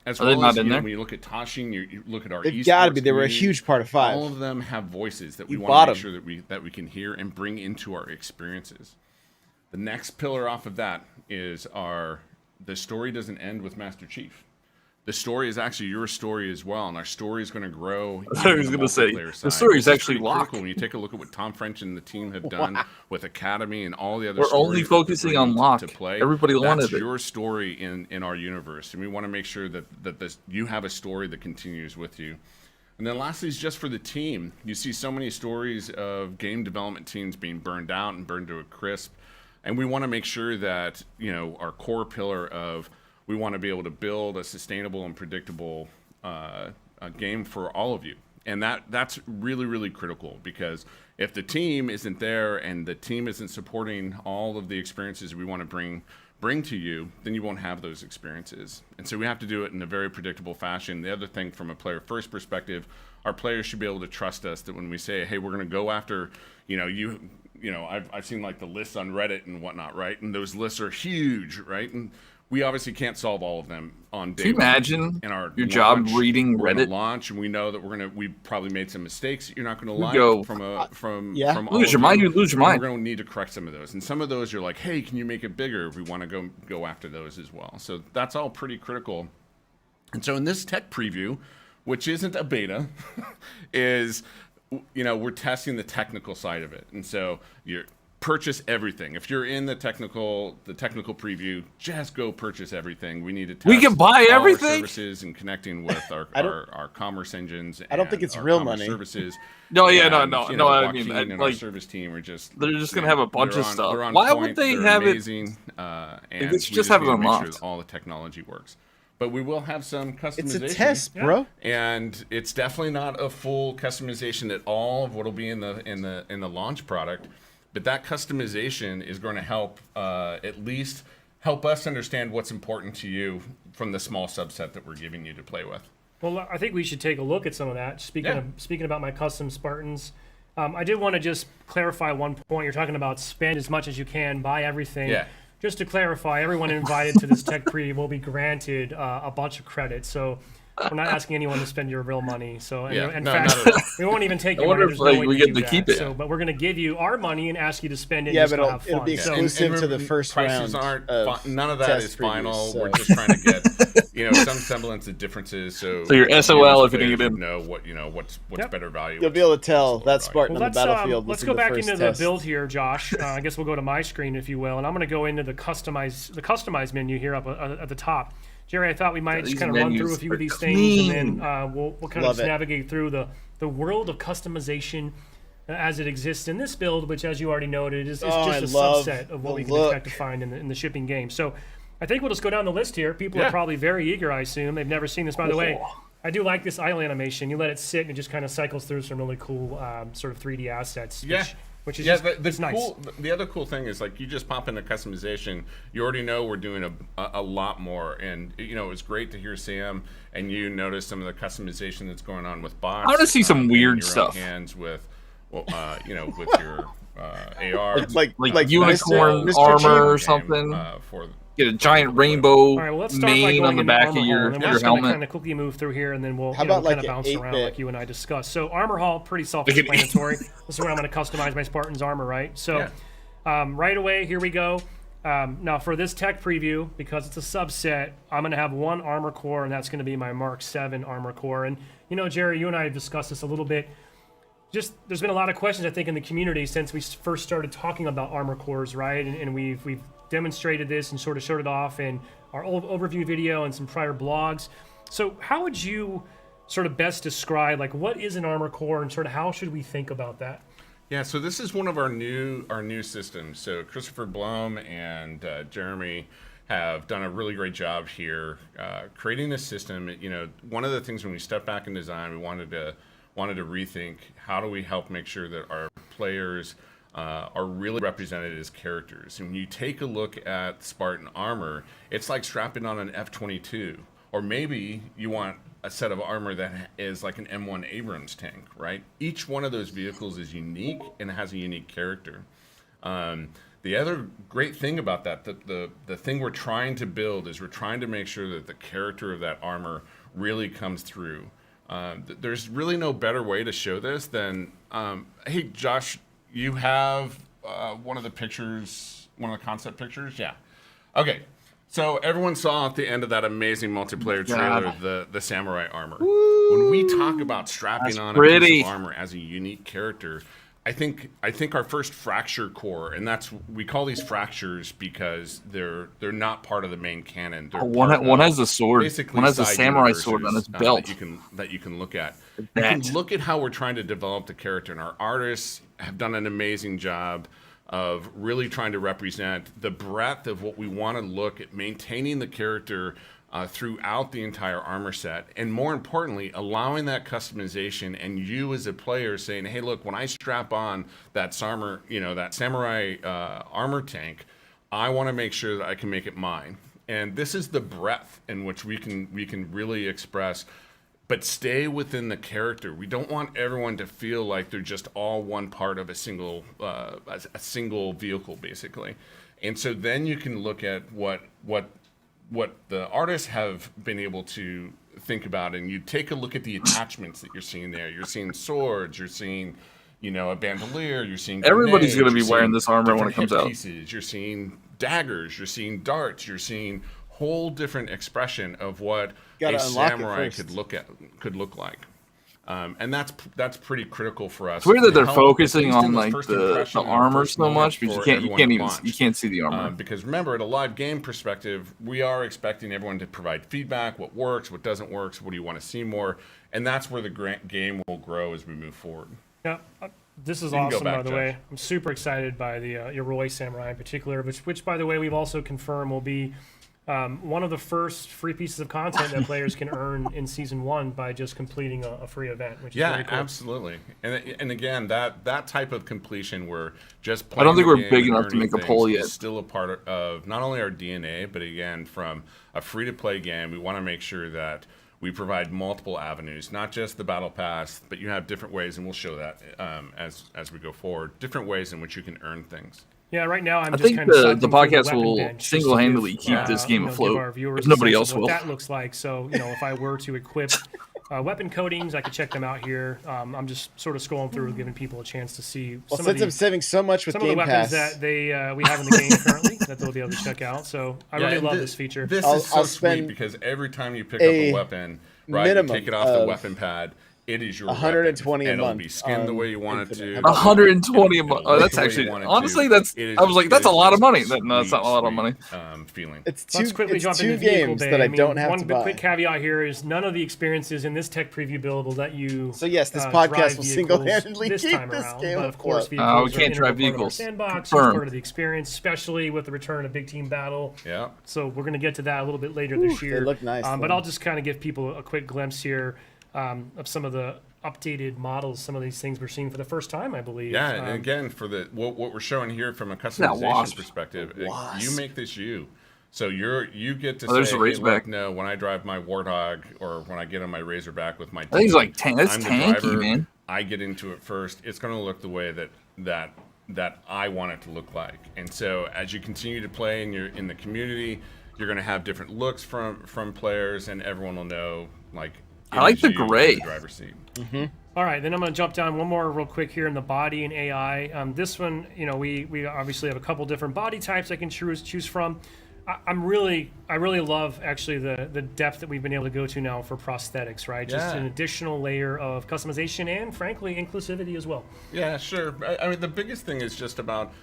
as Are they well as, not in there? when you look at Tashin, you look at our They've got to be. They were a huge part of 5. All of them have voices that we want to make sure that we can hear and bring into our experiences. The next pillar off of that is the story doesn't end with Master Chief. The story is actually your story as well, and our story is going to grow. I was going to say, the story is actually locked. When you take a look at what Tom French and the team have done with Academy and all the other We're only focusing on lock. To play, everybody wanted that's it. your story in our universe, and we want to make sure that you have a story that continues with you. And then lastly is just for the team. You see so many stories of game development teams being burned out and burned to a crisp. And we want to make sure that, our core pillar of we want to be able to build a sustainable and predictable game for all of you. And that's really, really critical, because if the team isn't there and the team isn't supporting all of the experiences we want to bring to you, then you won't have those experiences. And so we have to do it in a very predictable fashion. The other thing, from a player first perspective, our players should be able to trust us that when we say, hey, we're going to go after, I've seen like the lists on Reddit and whatnot, right? And those lists are huge, right? And we obviously can't solve all of them on day. Can you imagine in our your job reading Reddit? Launch, and we know that we probably made some mistakes that you're not going to like from lose your mind. You lose your mind. We're going to need to correct some of those, and some of those you're like, hey, can you make it bigger? We want to go after those as well. So that's all pretty critical. And so in this tech preview, which isn't a beta, is we're testing the technical side of it, and so you're purchase everything. If you're in the technical preview, just go purchase everything. We need to test we can buy everything, our services and connecting with our commerce engines. I don't think it's real money. Services. No. I mean, our service team are they're just gonna have a bunch of stuff. Why would they have amazing, it? And they should just have it unlocked. Make sure that all the technology works. But we will have some customization. It's a test, bro. And it's definitely not a full customization at all of what'll be in the launch product. But that customization is going to help at least help us understand what's important to you from the small subset that we're giving you to play with. Well, I think we should take a look at some of that. Speaking about my custom Spartans, I did want to just clarify one point. You're talking about spend as much as you can, buy everything. Yeah. Just to clarify, everyone invited to this tech preview will be granted a bunch of credit. So we're not asking anyone to spend your real money. So in fact, we won't even take your money. Like we get to keep it. So, but we're going to give you our money and ask you to spend it. Yeah, but it'll be exclusive to the first prices round. None of that is final. So. We're just trying to get some semblance of differences. So your SOL, if you didn't get in, know what's better value. You'll be able to tell that Spartan on the battlefield. Let's go back into the build here, Josh. I guess we'll go to my screen, if you will, and I'm going to go into the customize menu here up at the top. Jerry, I thought we might just kind of run through a few of these things, and then we'll kind of navigate through the world of customization as it exists in this build, which, as you already noted, is just a subset of what we can expect to find in the shipping game. So I think we'll just go down the list here. People are probably very eager, I assume. They've never seen this. By the way, I do like this idle animation. You let it sit and it just kind of cycles through some really cool sort of 3D assets. Which is just nice. The other cool thing is, like, you just pop into customization. You already know we're doing a lot more, and you know, it's great to hear Sam and you notice some of the customization that's going on with bots. I want to see some weird stuff. Hands with, you know, with your AR, like unicorn armor or something. Get a giant rainbow mane on the back of your helmet. We're just going to kind of quickly move through here, and then we'll kind of bounce around like you and I discussed. So Armor Hall, pretty self-explanatory. This is where I'm going to customize my Spartan's armor, right? So right away, here we go. Now for this tech preview, because it's a subset, I'm going to have one armor core, and that's going to be my Mark 7 armor core. And, you know, Jerry, you and I have discussed this a little bit. Just there's been a lot of questions, I think, in the community since we first started talking about armor cores, right? And we've demonstrated this and sort of showed it off in our old overview video and some prior blogs. So how would you sort of best describe, like, what is an armor core and sort of how should we think about that? Yeah, so this is one of our new systems. So Christopher Blum and Jeremy have done a really great job here creating this system. You know, one of the things when we stepped back in design, we wanted to rethink how do we help make sure that our players are really represented as characters. And when you take a look at Spartan armor, it's like strapping on an F-22, or maybe you want a set of armor that is like an M1 Abrams tank, right? Each one of those vehicles is unique and has a unique character. The other great thing about that, the thing we're trying to build is we're trying to make sure that the character of that armor really comes through. There's really no better way to show this than, hey, Josh, you have one of the pictures, one of the concept pictures? Yeah. Okay. So everyone saw at the end of that amazing multiplayer trailer the samurai armor. Woo! When we talk about strapping on a piece of armor as a unique character, I think our first fracture core, and we call these fractures because they're not part of the main canon. One has a sword. One has a samurai sword on its belt that you can look at. You can look at how we're trying to develop the character, and our artists have done an amazing job of really trying to represent the breadth of what we want to look at, maintaining the character throughout the entire armor set, and more importantly, allowing that customization and you as a player saying, hey, look, when I strap on that samurai armor tank, I want to make sure that I can make it mine. And this is the breadth in which we can really express, but stay within the character. We don't want everyone to feel like they're just all one part of a single vehicle, basically. And so then you can look at what the artists have been able to think about, and you take a look at the attachments that you're seeing there. You're seeing swords, you're seeing, a bandolier, you're seeing everybody's going to be wearing this armor when it comes out. You're seeing daggers, you're seeing darts, you're seeing whole different expression of what a samurai could look like. And that's pretty critical for us. It's weird that they're focusing on like the armor so much, because you can't see the armor. Because remember, at a live game perspective, we are expecting everyone to provide feedback: what works, what doesn't work, what do you want to see more, and that's where the game will grow as we move forward. Yeah, this is awesome. By the way, I'm super excited by the Yoroi Samurai in particular, which by the way we've also confirmed will be one of the first free pieces of content that players can earn in Season 1 by just completing a free event, which is very cool. Absolutely. And again, that type of completion where just playing I don't think we're big enough to make a poll yet. Is still a part of not only our DNA, but again, from a free-to-play game, we want to make sure that we provide multiple avenues, not just the battle pass, but you have different ways, and we'll show that as we go forward, different ways in which you can earn things. Yeah, right now I think the podcast will single-handedly keep this game afloat. If nobody else will. What that looks like. So, if I were to equip weapon coatings, I could check them out here. I'm just sort of scrolling through, giving people a chance to see. I'm saving so much with Game Pass, some of the weapons that we have in the game currently that they'll be able to check out. So I really love this feature. This is so sweet because every time you pick up a weapon, right, you take it off the weapon pad. it is your 120 weapon, a month. It'll be skinned the way you want it to. 120 a month. Oh, that's actually honestly that's. I was like, that's a lot of money. No, that's not a lot of money. Feeling. It's two. Let's quickly It's jump two into vehicle games bay. that I don't have to buy. One quick caveat here is none of the experiences in this tech preview build will let you. So yes, this drive podcast will vehicles single-handedly this keep time this around. game But of course, afloat. vehicles we can't are drive integral part of our vehicles. sandbox. It's Confirmed. part of the experience, especially with the return of Big Team Battle. Yeah. So we're going to get to that a little bit later this year. They look nice. But though. I'll just kind of give people a quick glimpse here of some of the updated models, some of these things we're seeing for the first time, I believe. Yeah, and again, for the what we're showing here from a Wasp. customization perspective, Wasp. you make this you. So you get to there's say, a hey, Razorback. look, no, when I drive my Warthog or when I get on my Razorback with my team, I think it's like that's I'm the tanky, driver, man. I get into it first. It's going to look the way that I want it to look like. And so as you continue to play and you're in the community, you're going to have different looks from players, and everyone will know like. I like the you in gray. the driver's seat. All right, then I'm going to jump down one more real quick here in the body and AI. This one, we obviously have a couple different body types I can choose from. I really love actually the depth that we've been able to go to now for prosthetics, right? Just an additional layer of customization and frankly inclusivity as well. Yeah, sure. I mean, the biggest thing is just about,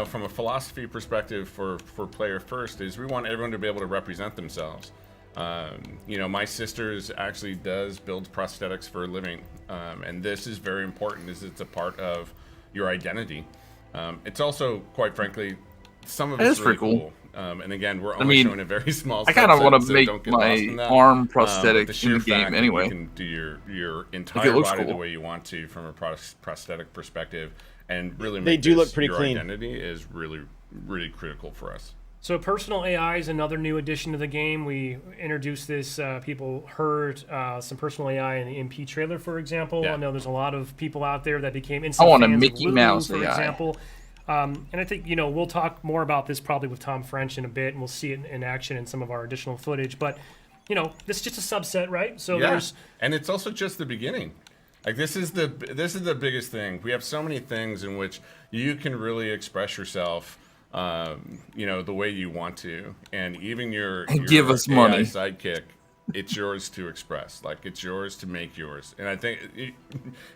from a philosophy perspective for Player First is we want everyone to be able to represent themselves. My sisters actually does build prosthetics for a living, and this is very important as it's a part of your identity. It's also, quite frankly, some of it's really cool. And again, we're only showing a very small. I kind of want to so make don't get lost in my that. arm prosthetic The in sheer the game fact that anyway. you can do your entire looks body the cool. way you want to from a prosthetic perspective, and really They make do this look pretty your clean. identity is really, really critical for us. So personal AI is another new addition to the game. We introduced this. People heard some personal AI in the MP trailer, for example. Yeah. I know there's a lot of people out there that became instant I want a fans of Mickey Lulu, Mouse for AI. example. And I think we'll talk more about this probably with Tom French in a bit, and we'll see it in action in some of our additional footage. But this is just a subset, right? So there's and it's also just the beginning. Like this is the biggest thing. We have so many things in which you can really express yourself. The way you want to, and even your give us AI money sidekick, it's yours to express. Like it's yours to make yours. And I think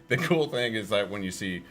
the cool thing is that when you see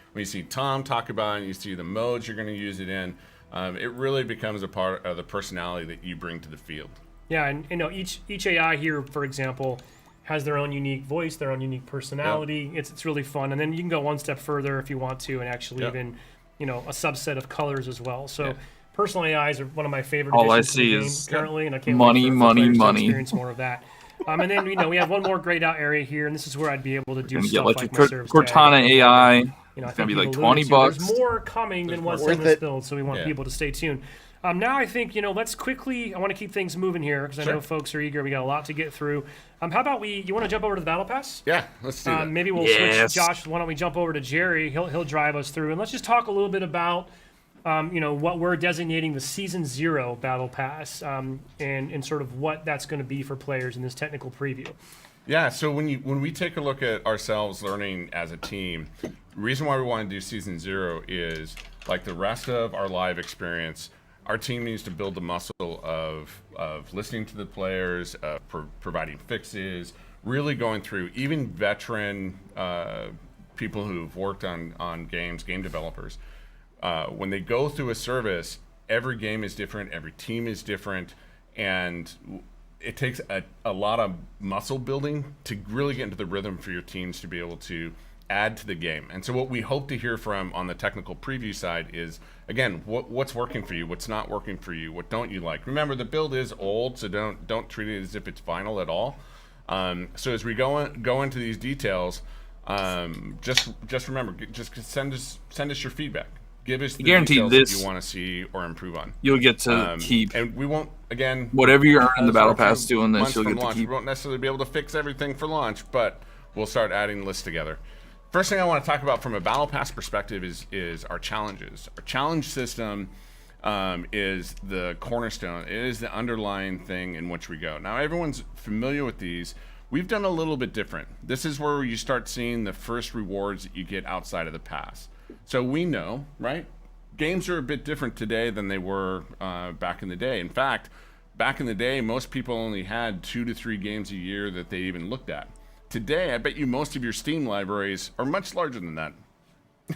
Tom talk about it, and you see the modes you're going to use it in, it really becomes a part of the personality that you bring to the field. Yeah, and each AI here, for example, has their own unique voice, their own unique personality. Yep. It's really fun, and then you can go one step further if you want to, and actually even a subset of colors as well. So personal AIs are one of my favorite. All I additions to the see game is currently, and I can't money, wait for money, players to money. experience more of that. And then we have one more grayed out area here, and this is where I'd be able to do Gonna stuff get like like my a service Cortana tag. AI. I It's think gonna be like people $20. alluded to. There's more coming than what's in Worth this it. build, so we want people to stay tuned. Now I think let's quickly. I want to keep things moving here because I know folks are eager. We got a lot to get through. How about you want to jump over to the battle pass? Yeah, let's do that. Maybe we'll switch. Josh, why don't we jump over to Jerry? He'll drive us through, and let's just talk a little bit about what we're designating the Season 0 Battle Pass, and sort of what that's going to be for players in this technical preview. Yeah, so when we take a look at ourselves learning as a team, the reason why we want to do Season 0 is, like the rest of our live experience, our team needs to build the muscle of listening to the players, providing fixes, really going through even veteran people who've worked on games, game developers. When they go through a service, every game is different, every team is different, and it takes a lot of muscle building to really get into the rhythm for your teams to be able to add to the game. And so what we hope to hear from on the technical preview side is, again, what's working for you, what's not working for you, what don't you like. Remember, the build is old, so don't treat it as if it's final at all. So as we go into these details, just remember, just send us your feedback. Give us the details that you want to see or improve on. You'll get to keep. And we won't, again, whatever you earn in the Battle Pass doing this, you'll get to launch. keep. We won't necessarily be able to fix everything for launch, but we'll start adding lists together. First thing I want to talk about from a Battle Pass perspective is our challenges. Our challenge system is the cornerstone. It is the underlying thing in which we go. Now, everyone's familiar with these. We've done a little bit different. This is where you start seeing the first rewards that you get outside of the pass. So we know, right? Games are a bit different today than they were back in the day. In fact, back in the day, most people only had 2 to 3 games a year that they even looked at. today, I bet you most of your Steam libraries are much larger than that.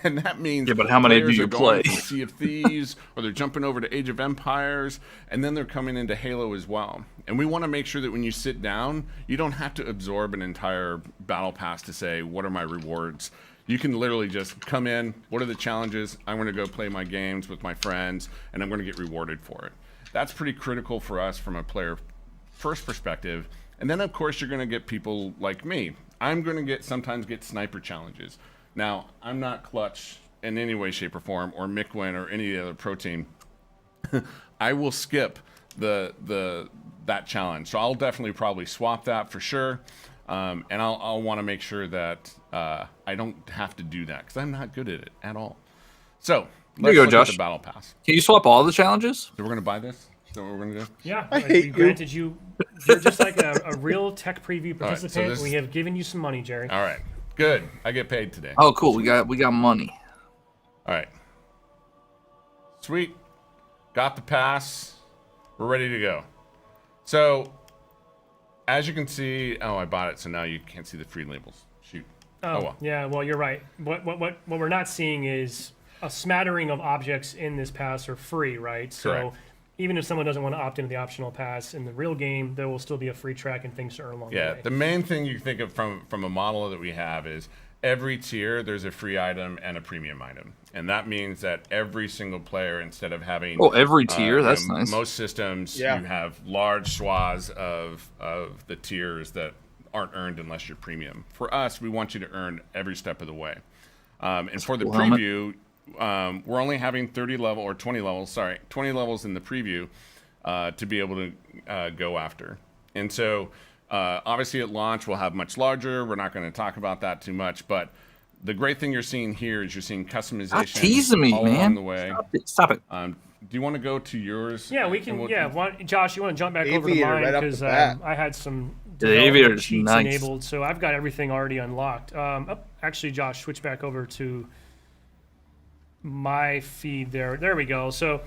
And that means but how many do you play? Sea of Thieves, or they're jumping over to Age of Empires, and then they're coming into Halo as well. And we want to make sure that when you sit down, you don't have to absorb an entire battle pass to say, what are my rewards? You can literally just come in, what are the challenges? I'm going to go play my games with my friends, and I'm going to get rewarded for it. That's pretty critical for us from a player first perspective. And then, of course, you're going to get people like me. I'm going to sometimes get sniper challenges. Now, I'm not Clutch in any way, shape, or form, or Micwin or any other pro team. I will skip that challenge. So I'll definitely probably swap that for sure. And I'll want to make sure that I don't have to do that because I'm not good at it at all. So let's look at the battle pass. Can you swap all the challenges? So we're going to buy this? Is that what we're going to do? Yeah, we granted you. You're just like a real tech preview participant. Right, so we have given you some money, Jerry. All right. Good. I get paid today. Oh, cool. We got money. All right. Sweet. Got the pass. We're ready to go. So, as you can see, I bought it, so now you can't see the free labels. Shoot. Oh well. Yeah. Well, you're right. What we're not seeing is a smattering of objects in this pass are free, right? So. Correct. Even if someone doesn't want to opt into the optional pass in the real game, there will still be a free track and things to earn along the way. Yeah, the main thing you think of from a model that we have is every tier there's a free item and a premium item, and that means that every single player, instead of having every tier, that's nice. Most systems you have large swaths of the tiers that aren't earned unless you're premium. For us, we want you to earn every step of the way, and for the preview. We're only having 20 levels in the preview to be able to go after. And so obviously at launch we'll have much larger. We're not going to talk about that too much, but the great thing you're seeing here is you're seeing customization Stop teasing me, all man. along the way. Stop it. Do you want to go to yours? Yeah, we can. Josh, you want to jump back over to mine because I had some Aviator's cheats nice. enabled, so I've got everything already unlocked. Actually, Josh, switch back over to my feed there. There we go. So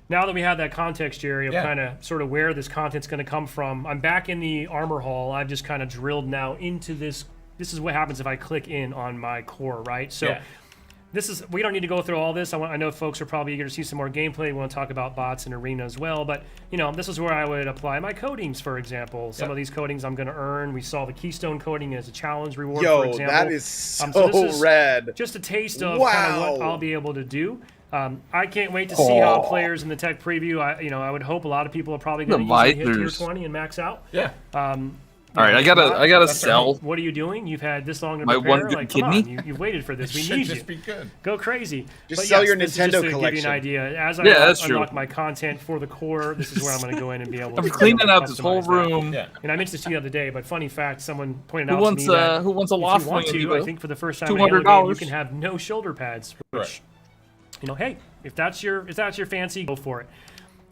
now that we have that context, Jerry, of kind of sort of where this content's going to come from, I'm back in the armor hall. I've just kind of drilled now into this. This is what happens if I click in on my core, right? So we don't need to go through all this. I know folks are probably eager to see some more gameplay. We want to talk about bots and arena as well, but this is where I would apply my coatings, for example. Some of these coatings I'm going to earn. We saw the Keystone coating as a challenge reward, for example. That is so this is rad. Just a taste of kind of what I'll be able to do. I can't wait to see how players in the tech preview. I would hope a lot of people are probably going to hit tier 20 and max out. Yeah. All right, I gotta sell. What are you doing? You've had this long to my prepare. one good Come kidney. on, you've waited for this. We should need just you. be good. Go crazy. Just sell your this Nintendo is just to collection. give you an idea. As I unlock my content for the core, this is where I'm going to go in and be able to. I'm cleaning out this whole room. Yeah. And I mentioned this to you the other day, but funny fact, someone pointed out wants, to me that who wants a loft if you want wing to, and I think for the first time in a Halo game, you can have no shoulder pads. Which, hey, if that's your fancy, go for it.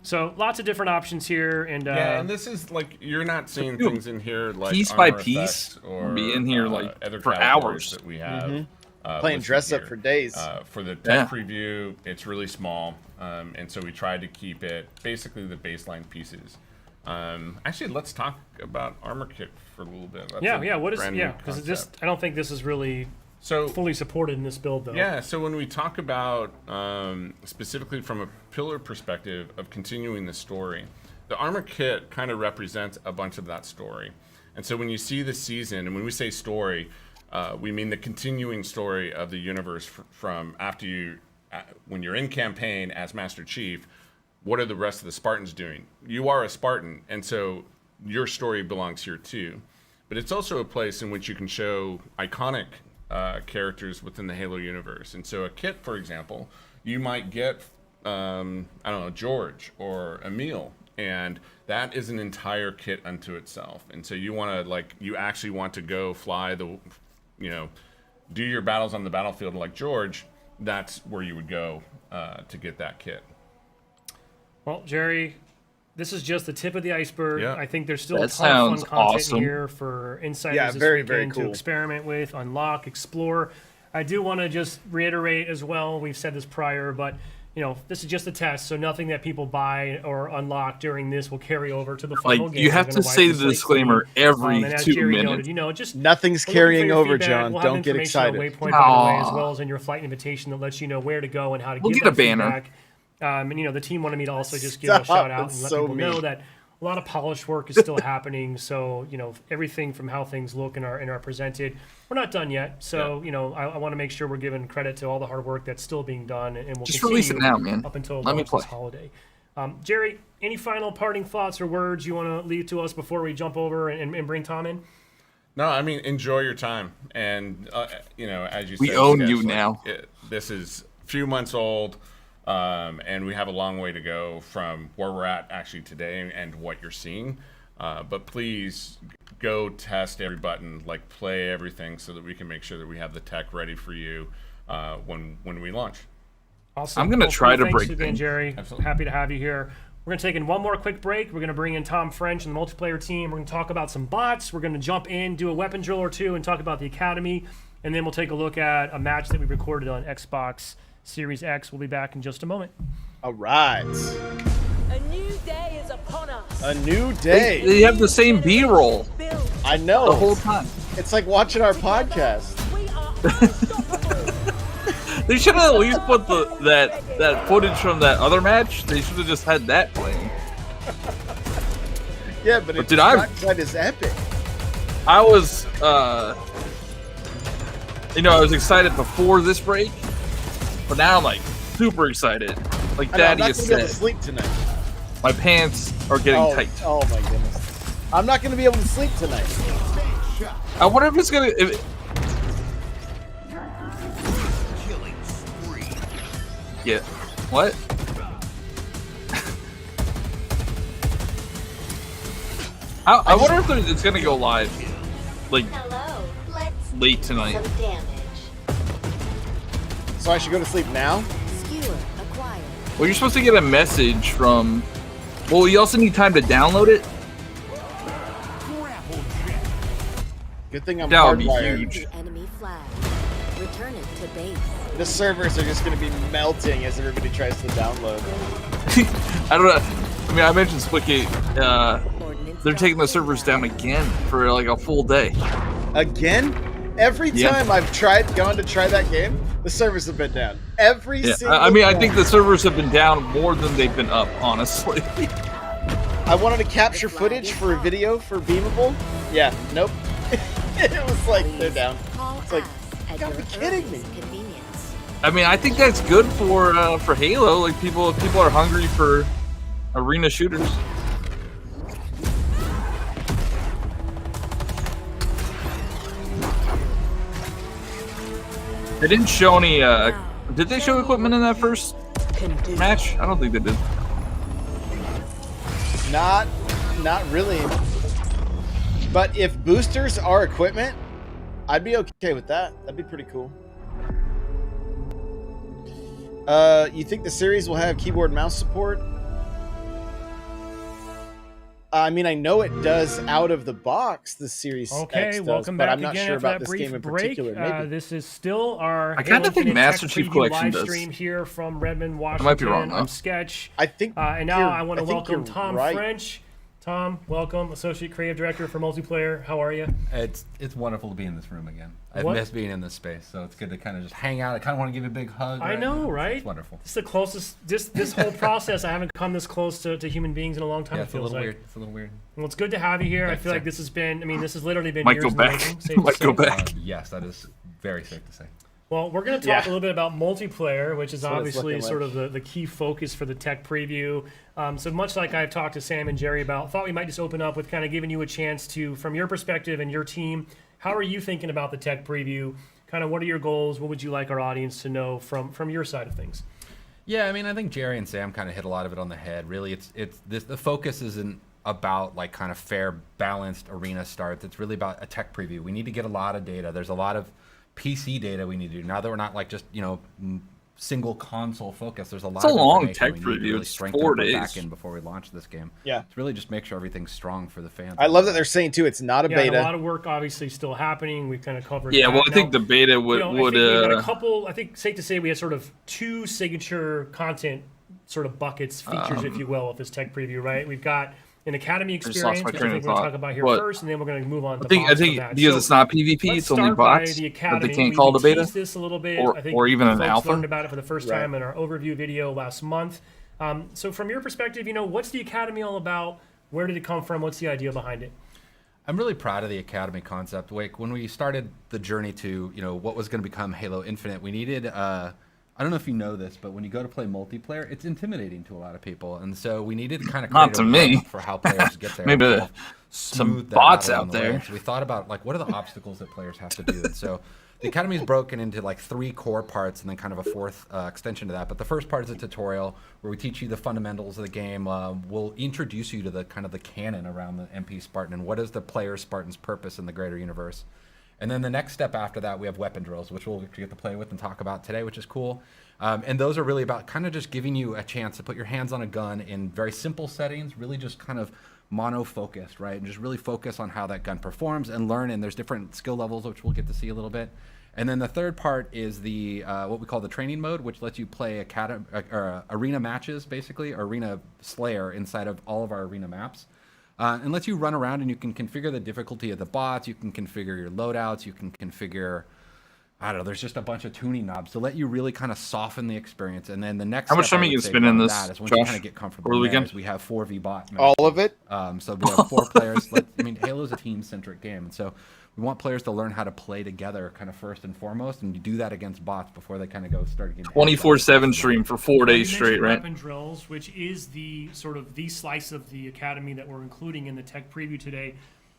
So lots of different options here, and and this is like you're not seeing things in here like piece by armor piece. or Be in here like other for categories hours. that we have. Playing dress up for days. For the tech preview, it's really small, and so we tried to keep it basically the baseline pieces. Actually, let's talk about Armor Kit for a little bit. That's what is because I don't think this is really fully supported in this build though. Yeah, so when we talk about specifically from a pillar perspective of continuing the story, the Armor Kit kind of represents a bunch of that story. And so when you see the season, and when we say story, we mean the continuing story of the universe from after you, when you're in campaign as Master Chief, what are the rest of the Spartans doing? You are a Spartan, and so your story belongs here too. But it's also a place in which you can show iconic characters within the Halo universe. And so a kit, for example, you might get, George or Emil, and that is an entire kit unto itself. And so you want to, you actually want to go fly do your battles on the battlefield like George, that's where you would go to get that kit. Well, Jerry, this is just the tip of the iceberg. Yeah. I think there's still That a ton of sounds fun content awesome. here for insiders Yeah, this very, weekend very cool. to experiment with, unlock, explore. I do want to just reiterate as well, we've said this prior, but this is just a test, so nothing that people buy or unlock during this will carry over to the final game. You have to say the disclaimer every 2 minutes. Noted, just nothing's carrying over, John. We'll Don't get excited. Waypoint, by the way, as well as in your flight invitation that lets you know where to go and how to get a banner. Feedback. And the team wanted me to also just give a shout out and let people know that a lot of polish work is still happening. So everything from how things look and are presented, we're not done yet. So I want to make sure we're giving credit to all the hard work that's still being done, and we'll just continue release it now, man. Up until Let me play. this holiday. Jerry, any final parting thoughts or words you want to leave to us before we jump over and bring Tom in? No, I mean, enjoy your time, and as you said, we own you now. This is a few months old. And we have a long way to go from where we're at actually today and what you're seeing. But please go test every button, play everything so that we can make sure that we have the tech ready for you when we launch. Awesome. I'm going to try to break again, Jerry. Absolutely. Happy to have you here. We're going to take in one more quick break. We're going to bring in Tom French and the multiplayer team. We're going to talk about some bots. We're going to jump in, do a weapon drill or two, and talk about the Academy. And then we'll take a look at a match that we recorded on Xbox Series X. We'll be back in just a moment. All right. A new day is upon us. A new day. They have the same B-roll. I know. The whole time. It's like watching our podcast. We are unstoppable. They should have at least put that footage from that other match. They should have just had that playing. Yeah, but it's I not quite as epic. I was, I was excited before this break, but now I'm like super excited. Like Daddy has said, I'm not gonna be able to sleep tonight. My pants are getting tight. Oh my goodness! I'm not gonna be able to sleep tonight. I wonder if it's gonna. Yeah. What? I wonder if it's gonna go live, like late tonight. So I should go to sleep now? Skewer acquired. Well, you're supposed to get a message from. Well, you also need time to download it. Good thing I'm that would be hardwired. huge. Enemy flag. Return it to base. The servers are just going to be melting as everybody tries to download. I don't know. I mean, I mentioned Splitgate. They're taking the servers down again for like a full day. Again? Every time I've gone to try that game, the servers have been down. Every single I mean, time. I think the servers have been down more than they've been up, honestly. I wanted to capture footage for a video for Beamable. Yeah, nope. It was like, they're down. It's like, you gotta be kidding me. I mean, I think that's good for Halo. Like people are hungry for arena shooters. They didn't show any. Did they show equipment in that first match? I don't think they did. Not really. But if boosters are equipment, I'd be okay with that. That'd be pretty cool. You think the series will have keyboard mouse support? I mean, I know it does out of the box. The Series X does, welcome but back I'm not again sure after about that this brief game in break. particular. This is still our I kind of think Master Tech Chief Preview Collection live does. stream here from Redmond, Washington. I might be wrong, I'm though. Sketch. I think. And now I want to think welcome you're Tom right. French. Tom, welcome, Associate Creative Director for Multiplayer. How are you? It's wonderful to be in this room again. I've What? missed being in this space, so it's good to kind of just hang out. I kind of want to give you a big hug. I know, now. right? It's wonderful. It's the closest. This whole process, I haven't come this close to human beings in a long time. Yeah, it it's a feels little like. weird. It's a little weird. Well, it's good to have you here. I Thanks, feel like sir. this has been. I mean, this has literally been Might years go in the back. making, safe to Might go say. back. Yes, that is very safe to say. Well, we're going to talk a little bit about multiplayer, which is That's what it's obviously looking sort of the key focus for the tech preview. So much like I've talked to Sam and Jerry about, thought we might just open up with kind of giving you a chance to, from your perspective and your team, how are you thinking about the tech preview? Kind of what are your goals? What would you like our audience to know from your side of things? Yeah, I mean, I think Jerry and Sam kind of hit a lot of it on the head. Really, the focus isn't about like kind of fair, balanced arena starts. It's really about a tech preview. We need to get a lot of data. There's a lot of PC data we need to do now that we're not like just single console focus. There's a lot. It's a of long information tech we need to preview. really It's strengthen 4 the days. back end before we launch this game. Yeah. It's really just make sure everything's strong for the fans. I love that they're saying too. It's not a Yeah, beta. and a lot of work obviously still happening. We've kind of covered. Yeah, that. well, I think Now, the beta would I think we had a couple. I think safe to say we had sort of 2 signature content sort of buckets, features, if you will, of this tech preview. Right? We've got an Academy just experience, lost my which I train think of we're going to thought. talk about here What? first, and then we're going to move on to I think bots from that. because So it's not PvP, let's it's only start by bots the that Academy. they can't call it a beta. teased this a little bit. Or- I think or even an folks alpha. learned about it for the first Right. time in our overview video last month. So from your perspective, what's the Academy all about? Where did it come from? What's the idea behind it? I'm really proud of the Academy concept. Wake, when we started the journey to what was going to become Halo Infinite, we needed. I don't know if you know this, but when you go to play multiplayer, it's intimidating to a lot of people, and so we needed kind of Not to me. for how players get there. Maybe and some smooth that bots out out along the way. there. So we thought about what are the obstacles that players have to do, and so the Academy is broken into 3 core parts and then kind of a 4th extension to that. But the first part is a tutorial where we teach you the fundamentals of the game. We'll introduce you to the kind of the canon around the MP Spartan and what is the player Spartan's purpose in the greater universe. And then the next step after that, we have weapon drills, which we'll get to play with and talk about today, which is cool. And those are really about kind of just giving you a chance to put your hands on a gun in very simple settings, really just kind of mono-focused, right? And just really focus on how that gun performs and learn. And there's different skill levels, which we'll get to see a little bit. And then the third part is the what we call the training mode, which lets you play arena matches, basically, or arena Slayer inside of all of our arena maps. And lets you run around and you can configure the difficulty of the bots, you can configure your loadouts, you can configure, I don't know, there's just a bunch of tuning knobs to let you really kind of soften the experience. And then the next How much step time I you would can say spend in beyond this, that is once Josh, you kind of get comfortable over the there, weekend? is we have 4v bot matches. All of it? So we have 4 players. Halo's a team-centric game, and so we want players to learn how to play together kind of first and foremost, and you do that against bots before they kind of start getting 24/7 stream for 4 days You straight, mentioned right? Weapon drills, which is the sort of the slice of the Academy that we're including in the tech preview today.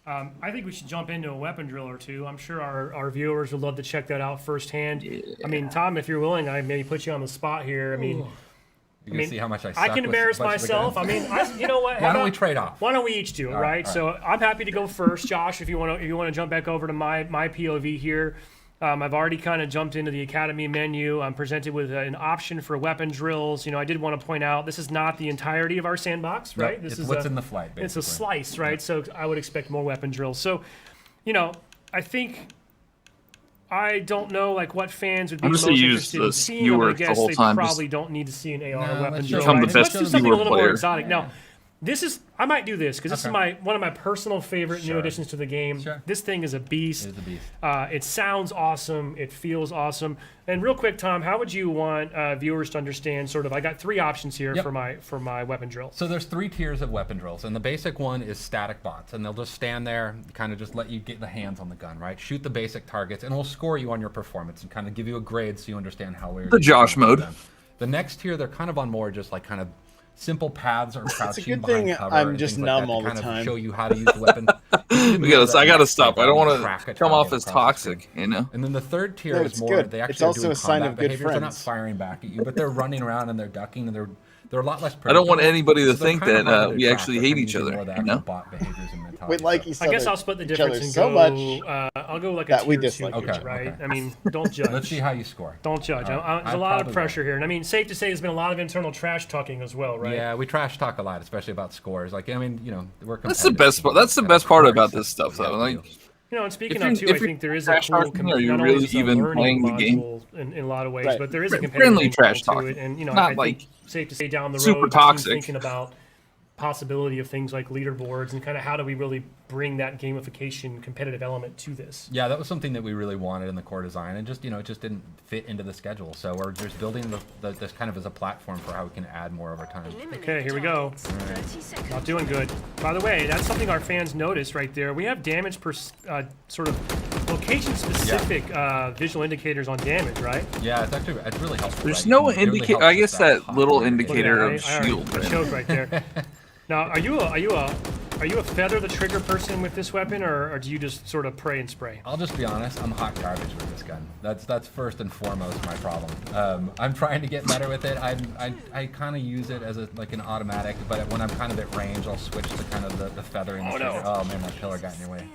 I think we should jump into a weapon drill or two. I'm sure our viewers would love to check that out firsthand. Yeah. I mean, Tom, if you're willing, I maybe put you on the spot here. I mean, you can see how much I suck I can with embarrass a bunch of myself. I mean, you know what? Why don't we trade off? Why don't we each do it, right? So I'm happy to go first, Josh. If you want to jump back over to my POV here, I've already kind of jumped into the Academy menu. I'm presented with an option for weapon drills. I did want to point out this is not the entirety of our sandbox, right? Yep. This It's is what's in the flight, basically. It's a slice, right? Yep. So I would expect more weapon drills. So, I think. I don't know what fans would be most interested in seeing. I guess they probably don't need to see an AR weapon drill. Become the best let's do something a little player. more exotic. Now, I might do this because this is one of my personal favorite new additions to the game. Sure. This thing is a beast. It is a beast. It sounds awesome. It feels awesome. And real quick, Tom, how would you want viewers to understand? I got 3 options here for my weapon drill. So there's 3 tiers of weapon drills, and the basic one is static bots, and they'll just stand there, kind of just let you get the hands on the gun, right? Shoot the basic targets, and we'll score you on your performance and kind of give you a grade so you understand how we're the Josh mode. The next tier, they're kind of on more just kind of simple paths or crouching It's a good behind thing cover. I'm and just things numb like that all to the kind time. of show you how to use the weapon. I gotta stop. I don't want Crack to a come off target as across the toxic, screen. And then the third tier No, is it's more. good. They actually It's are also doing a sign combat of good behaviors. They're not friends. firing back at you, but they're running around and they're ducking and they're a lot less. I don't want predictable. anybody to So they're think kind of that harder to we track. actually They're hate kind of each using other, more of the you know? actual bot behaviors and mentality. We like So- each I other. guess I'll split the each other difference and so go. much I'll go like a that we tier 2 dislike. here, Okay, right? okay. I mean, don't judge. Let's see how you score. Don't judge. All right. There's I a lot of probably pressure here, and I mean, safe to say, there's been a lot of internal trash talking as well, right? Yeah, we trash talk a lot, especially about scores. We're That's the best. competitive. That's the best part about this stuff, though. Like, And speaking If of you're- too, if I you're think there is a trash cool talking, are you not only really is it a even learning playing the game? module in a lot of ways, Right. but there is a Friendly competitive trash angle to talking. it, and Not I like think safe to say down the road, super the team's toxic. thinking about possibility of things like leaderboards and kind of how do we really bring that gamification competitive element to this. Yeah, that was something that we really wanted in the core design, and just it just didn't fit into the schedule. So we're just building this kind of as a platform for how we can add more over time. Okay, here we go. Not doing good. By the way, that's something our fans noticed right there. We have damage per sort of location-specific visual indicators on damage, right? Yeah, it's really helpful. There's right? no It really indicator. helps I guess with that hot little fire. indicator Look of at that, shield. I showed right there. Now, are you a feather the trigger person with this weapon, or do you just sort of pray and spray? I'll just be honest. I'm hot garbage with this gun. That's first and foremost my problem. I'm trying to get better with it. I kind of use it as like an automatic, but when I'm kind of at range, I'll switch to kind of the feathering. Oh, no. Oh man, that pillar got in your way.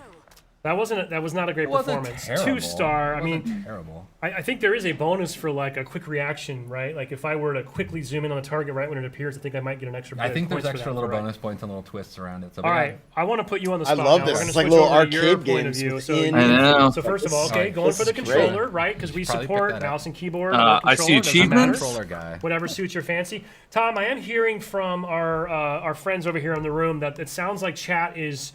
That was not a great performance. Terrible. 2-star. I mean, terrible. I think there is a bonus for like a quick reaction, right? Like if I were to quickly zoom in on the target right when it appears, I think I might get an extra. I think there's points extra for that, little right? bonus points and little twists around it. So All right, I want to put you on the I spot. love now. this. We're gonna It's like switch little over to your arcade point of games view. So, within- I know. so first of all, okay, Sorry. going for the This is great. controller, right? Because we Probably support picked that up. mouse and keyboard. I see controller, doesn't achievements. matter. Controller guy. Whatever suits your fancy. Tom, I am hearing from our friends over here in the room that it sounds like chat is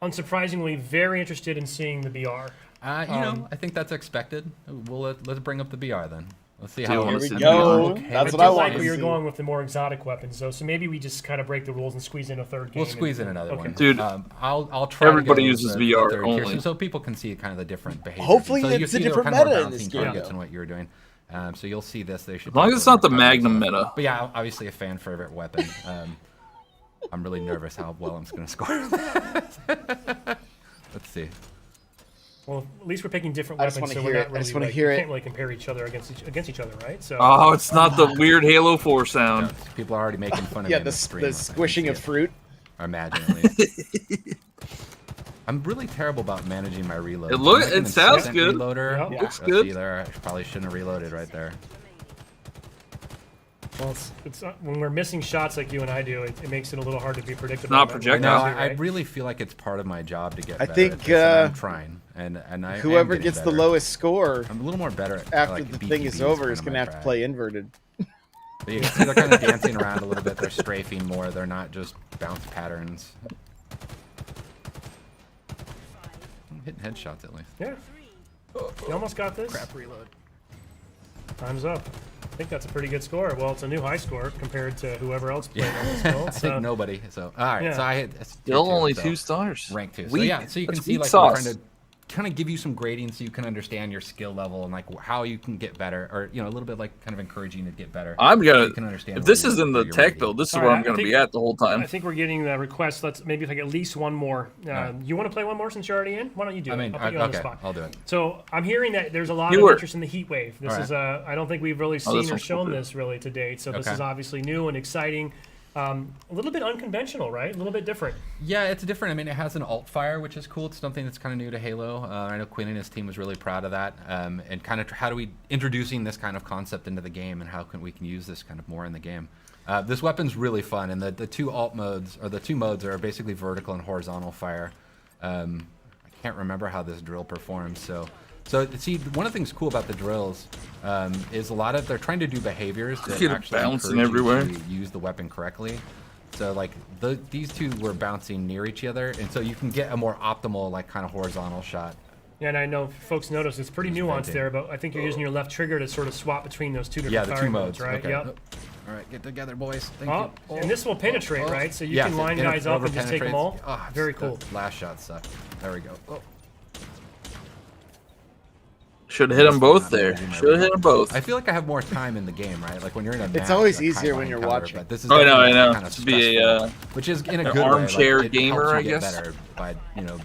unsurprisingly very interested in seeing the BR. I think that's expected. Let's bring up the BR then. Let's see how Here Here we we go. Okay. That's I what I did want like to where you're see. going with the more exotic weapons, though. So maybe we just kind of break the rules and squeeze in a third game. We'll squeeze in another one. Dude, I'll try. everybody to go uses the VR third tier only. so people can see kind of the different behaviors. Hopefully so you it's a see they're different kind of meta more in this bouncing game, targets though. and what you're doing. So you'll see this. They should. As long as it's not the Magnum meta. But yeah, obviously a fan favorite weapon. I'm really nervous how well I'm going to score. Let's see. Well, at least we're picking different I just weapons, wanna so we're hear not it. I really. just wanna like, hear we it. can't really compare each other against each other, right? So. Oh, it's not the weird Halo 4 sound. People are already making fun of Yeah, me in the stream. the if I can squishing see of it. fruit. Or imagine at least. I'm really terrible about managing my reload. It sounds good. Reloader. Yeah. Looks Let's good. see there. I probably shouldn't have reloaded right there. Well, it's when we're missing shots like you and I do, it makes it a little hard to be predictable. Not on that projectile. No, level, I right? really feel like it's part of my job to get I better think, at this, and I'm uh, trying. And I am Whoever getting gets the better. lowest score I'm a little more better at, after like, the BTB thing is is over kind is of going my to have to track. play inverted. But you can see they're kind of dancing around a little bit. They're strafing more. They're not just bounce patterns. I'm hitting headshots at least. Yeah. You almost got this. Crap reload. Time's up. I think that's a pretty good score. Well, it's a new high score compared to whoever else played on this build. I think nobody. So all right. yeah. So I hit Still only so 2 stars. rank 2. So Weak. yeah. So you can That's see weak like sauce. we're trying to kind of give you some grading so you can understand your skill level and like how you can get better, or a little bit like kind of encouraging you to get better. I'm so gonna. you can understand If where this you're- is in the where you're tech rating. build, this is All where right, I'm I gonna think- be at the whole time. I think we're getting the request. Let's maybe if I get at least one more. You want to play one more since you're already in? Why don't you do I it? mean, I'll put you on the okay, spot. I'll do it. So I'm hearing that there's a lot Do of it. interest in the heat wave. This All is I don't think we've really seen this or one's shown cool, too. this really to date. So this Okay. is obviously new and exciting. A little bit unconventional, right? A little bit different. Yeah, it's different. I mean, it has an alt fire, which is cool. It's something that's kind of new to Halo. I know Quinn and his team was really proud of that. And kind of how do we introducing this kind of concept into the game, and how can we use this kind of more in the game. This weapon's really fun, and the two alt modes, or the two modes, are basically vertical and horizontal fire. I can't remember how this drill performs, so see, one of the things cool about the drills is a lot of they're trying to do behaviors that Get it actually bouncing encourage you everywhere. to use the weapon correctly. So like these two were bouncing near each other, and so you can get a more optimal like kind of horizontal shot. Yeah, and I know folks notice it's pretty Just nuanced venting. there, but I think you're using your left trigger to sort of swap between those two different Yeah, the firing two modes, right? okay. Yep. All right, get together, boys. Thank Oh, you. and this will penetrate, right? So you Yeah, can line it guys up and just take them all. Oh, Very the cool. Last shot sucked. There we go. Oh. Should have hit them both there. Should have hit them both. I feel like I have more time in the game, right? Like when you're in a match, always like, easier high when line you're cover, watching. But this is Oh, I know, definitely I know. kind of To be a, stressful, which is in a an good armchair way. Like, gamer, helps you I get guess. better by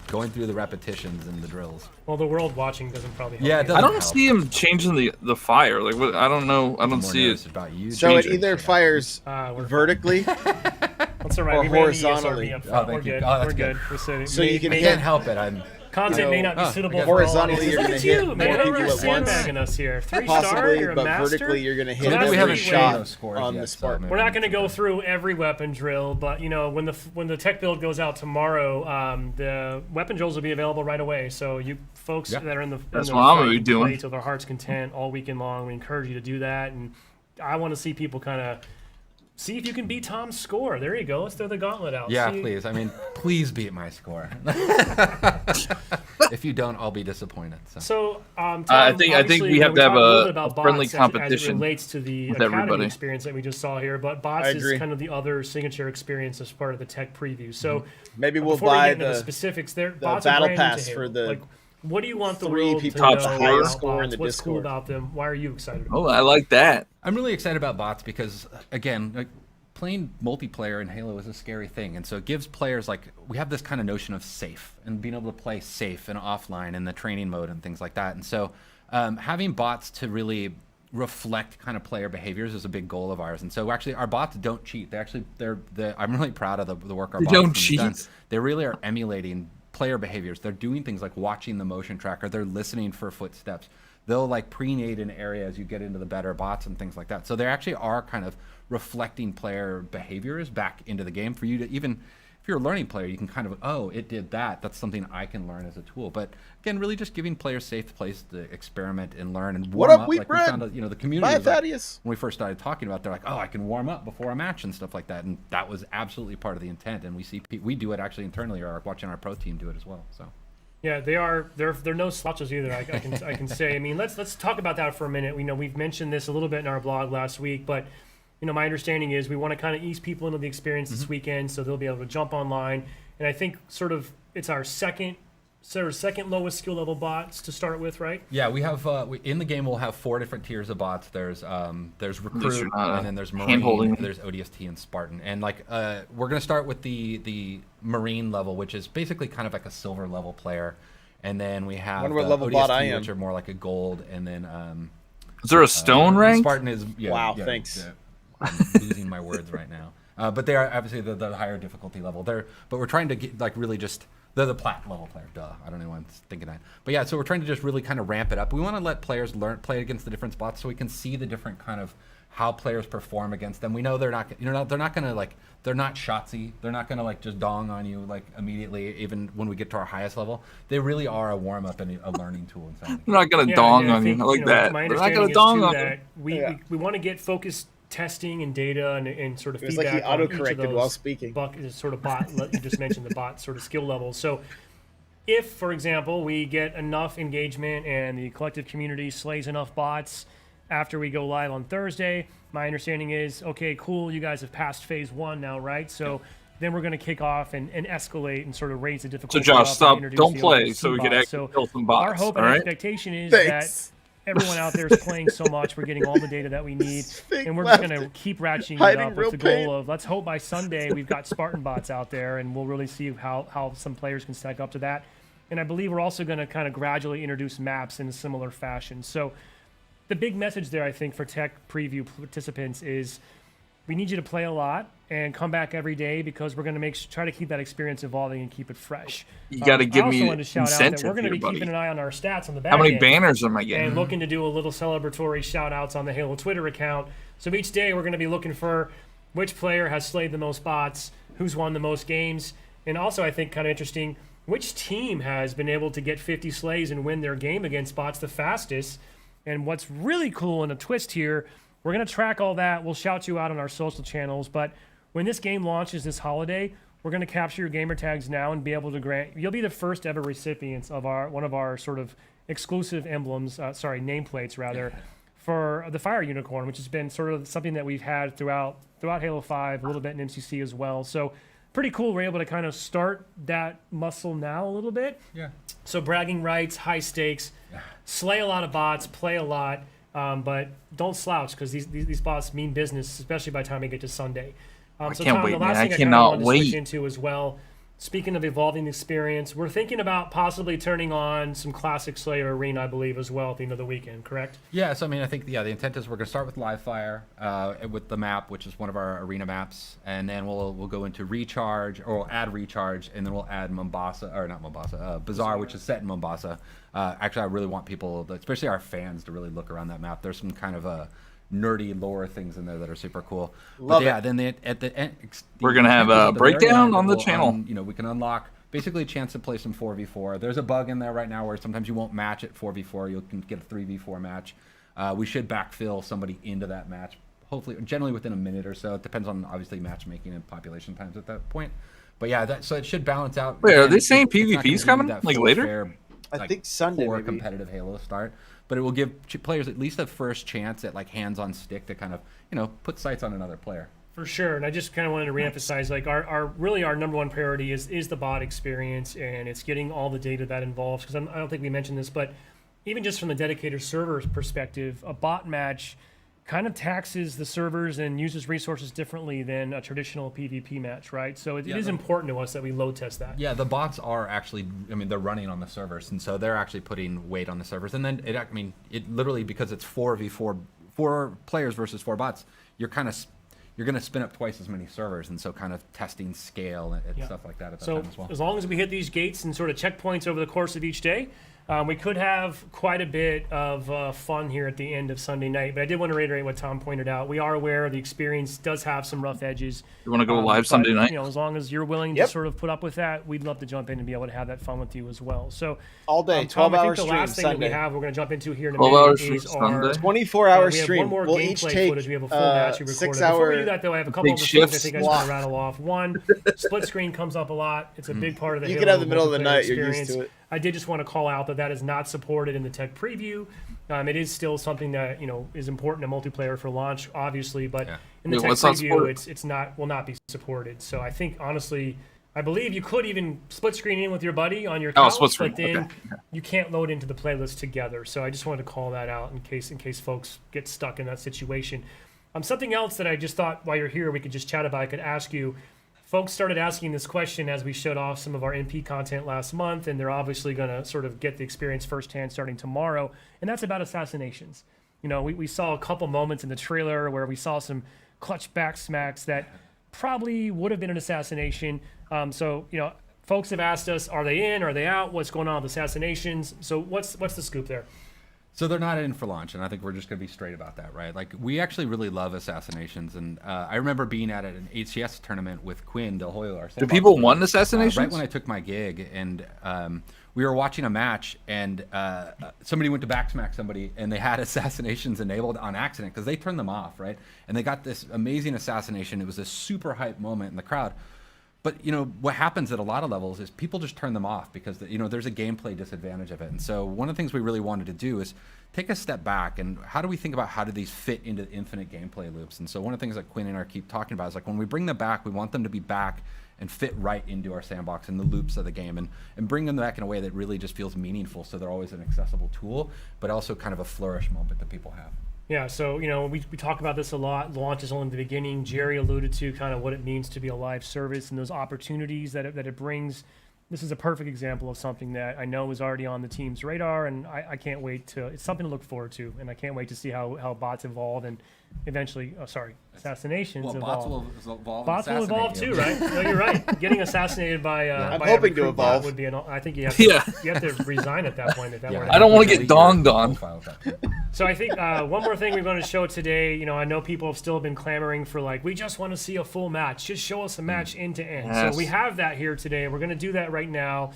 going through the repetitions and the drills. Well, the world watching doesn't probably help. Yeah, it either. doesn't I don't help. see him changing the fire. Like what? I don't know. I don't More see nervous it. about you. So it Change it. either fires We're vertically, That's all right. or We ran the horizontally. ESRB up Oh, front. thank We're you. good. Oh, that's We're good. good. We're sitting. So you can I hit- can't help it. I'm Content may not be suitable I got for all horizontally, audiences. you're Look gonna at hit you, more man. people You're at once. sandbagging us here. 3-star, possibly, you're a but master. vertically you're going to hit So that's every the shot no scores on yet, the so spark. maybe We're not going to go okay. through every weapon drill, but when the tech build goes out tomorrow, the weapon drills will be available right away. So you folks Yeah. that are in the That's in what the I'm gonna fight be can doing. play till their heart's content all weekend long. We encourage you to do that, and I want to see people kind of see if you can beat Tom's score. There you go. Let's throw the gauntlet out. Yeah, See- please. I mean, please beat my score. If you don't, I'll be disappointed. So. So, Tom, I think obviously, we have to have talked little a bit about friendly bots as it competition relates to the with academy everybody. experience that we just saw here, but bots I is agree. kind of the other signature experience as part of the tech preview. So Maybe we'll before we buy get into the the specifics, there bots are battle brand new to pass Halo. for the like, what do you want the 3 world to people know with the about highest score in bots? the What's cool Discord. about them? Why are you excited about Oh, I like that. I'm really excited about bots because, again, like, playing multiplayer in Halo is a scary thing, and so it gives players we have this kind of notion of safe and being able to play safe and offline in the training mode and things like that. And so having bots to really reflect kind of player behaviors is a big goal of ours. And so actually our bots don't cheat. I'm really proud of the work our They bots don't have done. cheat? They really are emulating player behaviors. They're doing things like watching the motion tracker. They're listening for footsteps. They'll like pre-nade an area as you get into the better bots and things like that. So they actually are kind of reflecting player behaviors back into the game for you to even, if you're a learning player, you can kind of, oh, it did that. That's something I can learn as a tool. But again, really just giving players safe place to experiment and learn and warm up. Like we found, the community was like, when we first started talking about, they're like, oh, I can warm up before a match and stuff like that. And that was absolutely part of the intent. And we do it actually internally, or watching our pro team do it as well. So. Yeah, they're no slouches either. I can say. I mean, let's talk about that for a minute. We've mentioned this a little bit in our blog last week, but my understanding is we want to kind of ease people into the experience this weekend, so they'll be able to jump online. And I think sort of it's our second lowest skill level bots to start with, right? Yeah, we have in the game we'll have 4 different tiers of bots. There's Recruit, and then there's Marine, there's ODST and Spartan. And like we're gonna start with the Marine level, which is basically kind of like a silver level player, and then we have what level ODST, bot I am, which are more like a gold, and then is there a stone rank? Spartan is wow. Thanks. I'm losing my words right now. But they are obviously the higher difficulty level. But we're trying to get like really just. They're the plat level player. Duh. I don't know why I'm thinking that. But yeah, so we're trying to just really kind of ramp it up. We want to let players play against the different spots so we can see the different kind of how players perform against them. We know they're not going to like, they're not shotsy. They're not going to like just dong on you like immediately, even when we get to our highest level. They really are a warm up and a learning tool inside. They're not going to dong on you like that. They're not going to dong on you. We want to get focused testing and data and sort of it's feedback. Like he auto-corrected while speaking. Sort of bot, you just mentioned the bot sort of skill levels. So if, for example, we get enough engagement and the collective community slays enough bots after we go live on Thursday, my understanding is, okay, cool, you guys have passed phase 1 now, right? So then we're going to kick off and escalate and sort of raise the difficulty. So Josh, stop, don't play so we can actually kill some bots. Our hope and expectation is that everyone out there is playing so much. We're getting all the data that we need, and we're just going to keep ratcheting it up with the goal of let's hope by Sunday we've got Spartan bots out there, and we'll really see how some players can stack up to that. And I believe we're also going to kind of gradually introduce maps in a similar fashion. So the big message there, I think, for tech preview participants is we need you to play a lot and come back every day because we're going to try to keep that experience evolving and keep it fresh. You got to give me incentive. We're going to be buddy. keeping an eye on our stats on the back How many end banners am I getting? and looking to do a little celebratory shout outs on the Halo Twitter account. So each day we're going to be looking for which player has slayed the most bots, who's won the most games, and also I think kind of interesting, which team has been able to get 50 slays and win their game against bots the fastest. And what's really cool and a twist here, we're going to track all that. We'll shout you out on our social channels. But when this game launches this holiday, we're going to capture your gamer tags now and be able to grant. You'll be the first ever recipients of one of our sort of exclusive emblems, nameplates rather, for the Fire Unicorn, which has been sort of something that we've had throughout Halo 5, a little bit in MCC as well. So pretty cool. We're able to kind of start that muscle now a little bit. Yeah. So bragging rights, high stakes, slay a lot of bots, play a lot. But don't slouch because these bots mean business, especially by the time we get to Sunday. I So can't Tom, wait, the last man. thing I cannot to wait. switch into as well. Speaking of evolving the experience, we're thinking about possibly turning on some classic Slayer Arena, I believe, as well at the end of the weekend. Correct? Yeah. So I mean, I think the intent is we're going to start with Live Fire with the map, which is one of our arena maps, and then we'll go into Recharge, or we'll add Recharge, and then we'll add Bazaar, which is set in Mombasa. Actually, I really want people, especially our fans, to really look around that map. There's some kind of nerdy lore things in there that are super cool. Love but yeah, it. then at the end, We're gonna have a breakdown on the channel. We can unlock basically a chance to play some 4v4. There's a bug in there right now where sometimes you won't match at 4v4. You can get a 3v4 match. We should backfill somebody into that match, hopefully, generally within a minute or so. It depends on obviously matchmaking and population times at that point. But yeah, so it should balance out. Wait, are they saying PvP's coming like later? Fair, I think Sunday for maybe. competitive Halo start, but it will give players at least a first chance at like hands on stick to kind of put sights on another player. For sure, and I just kind of wanted to reemphasize, like our number one priority is the bot experience, and it's getting all the data that involves. Because I don't think we mentioned this, but even just from the dedicated server's perspective, a bot match kind of taxes the servers and uses resources differently than a traditional PvP match, right? So it is important to us that we load test that. Yeah, the bots are actually, they're running on the servers, and so they're actually putting weight on the servers. And then it literally, because it's 4v4, 4 players versus 4 bots, you're kind of you're going to spin up twice as many servers, and so kind of testing scale and stuff like that at that time as well. As long as we hit these gates and sort of checkpoints over the course of each day, we could have quite a bit of fun here at the end of Sunday night. But I did want to reiterate what Tom pointed out. We are aware the experience does have some rough edges. You want to go live Sunday night? You know, as long as you're willing to sort of put up with that, we'd love to jump in and be able to have that fun with you as well. So all day, Tom, 12-hour stream. I think the last thing that we have, we're going to jump into here in a minute is our 24-hour we have stream. one more We'll gameplay each take footage. We have a full match we recorded. Before we do that, though, I have a couple of things I think I just want to rattle off. One, split screen comes up a lot. It's a big part of the You Halo can have the middle of the night. experience. You're used to it. I did just want to call out that is not supported in the tech preview. It is still something that is important to multiplayer for launch, obviously, but in the tech preview, it's not will not be supported. So I think honestly, I believe you could even split screen in with your buddy on your couch, but then you can't load into the playlist together. So I just wanted to call that out in case folks get stuck in that situation. Something else that I just thought while you're here we could just chat about. I could ask you. Folks started asking this question as we showed off some of our MP content last month, and they're obviously going to sort of get the experience firsthand starting tomorrow, and that's about assassinations. We saw a couple moments in the trailer where we saw some clutch back smacks that probably would have been an assassination. So, folks have asked us, are they in, are they out, what's going on with assassinations? So what's the scoop there? So they're not in for launch, and I think we're just going to be straight about that, right? Like, we actually really love assassinations, and I remember being at an HCS tournament with Quinn Del Hoyo. Our do people want assassinations? Right when I took my gig, and we were watching a match, and somebody went to backsmack somebody, and they had assassinations enabled on accident because they turned them off, right? And they got this amazing assassination. It was a super hype moment in the crowd. But what happens at a lot of levels is people just turn them off because there's a gameplay disadvantage of it. And so one of the things we really wanted to do is take a step back and how do we think about how do these fit into infinite gameplay loops? And so one of the things that Quinn and I keep talking about is like when we bring them back, we want them to be back and fit right into our sandbox and the loops of the game and bring them back in a way that really just feels meaningful. So they're always an accessible tool, but also kind of a flourish moment that people have. Yeah, so we talk about this a lot. Launch is only the beginning. Jerry alluded to kind of what it means to be a live service and those opportunities that it brings. This is a perfect example of something that I know is already on the team's radar, and I can't wait to. It's something to look forward to, and I can't wait to see how bots evolve and eventually. Assassinations evolve. Bots will evolve too, right? No, you're right. Getting assassinated by I'm by hoping to evolve would be I think you have to resign at that point. I don't want to get donged on. So I think one more thing we're going to show today. I know people have still been clamoring for we just want to see a full match. Just show us a match end to end. So we have that here today. We're going to do that right now,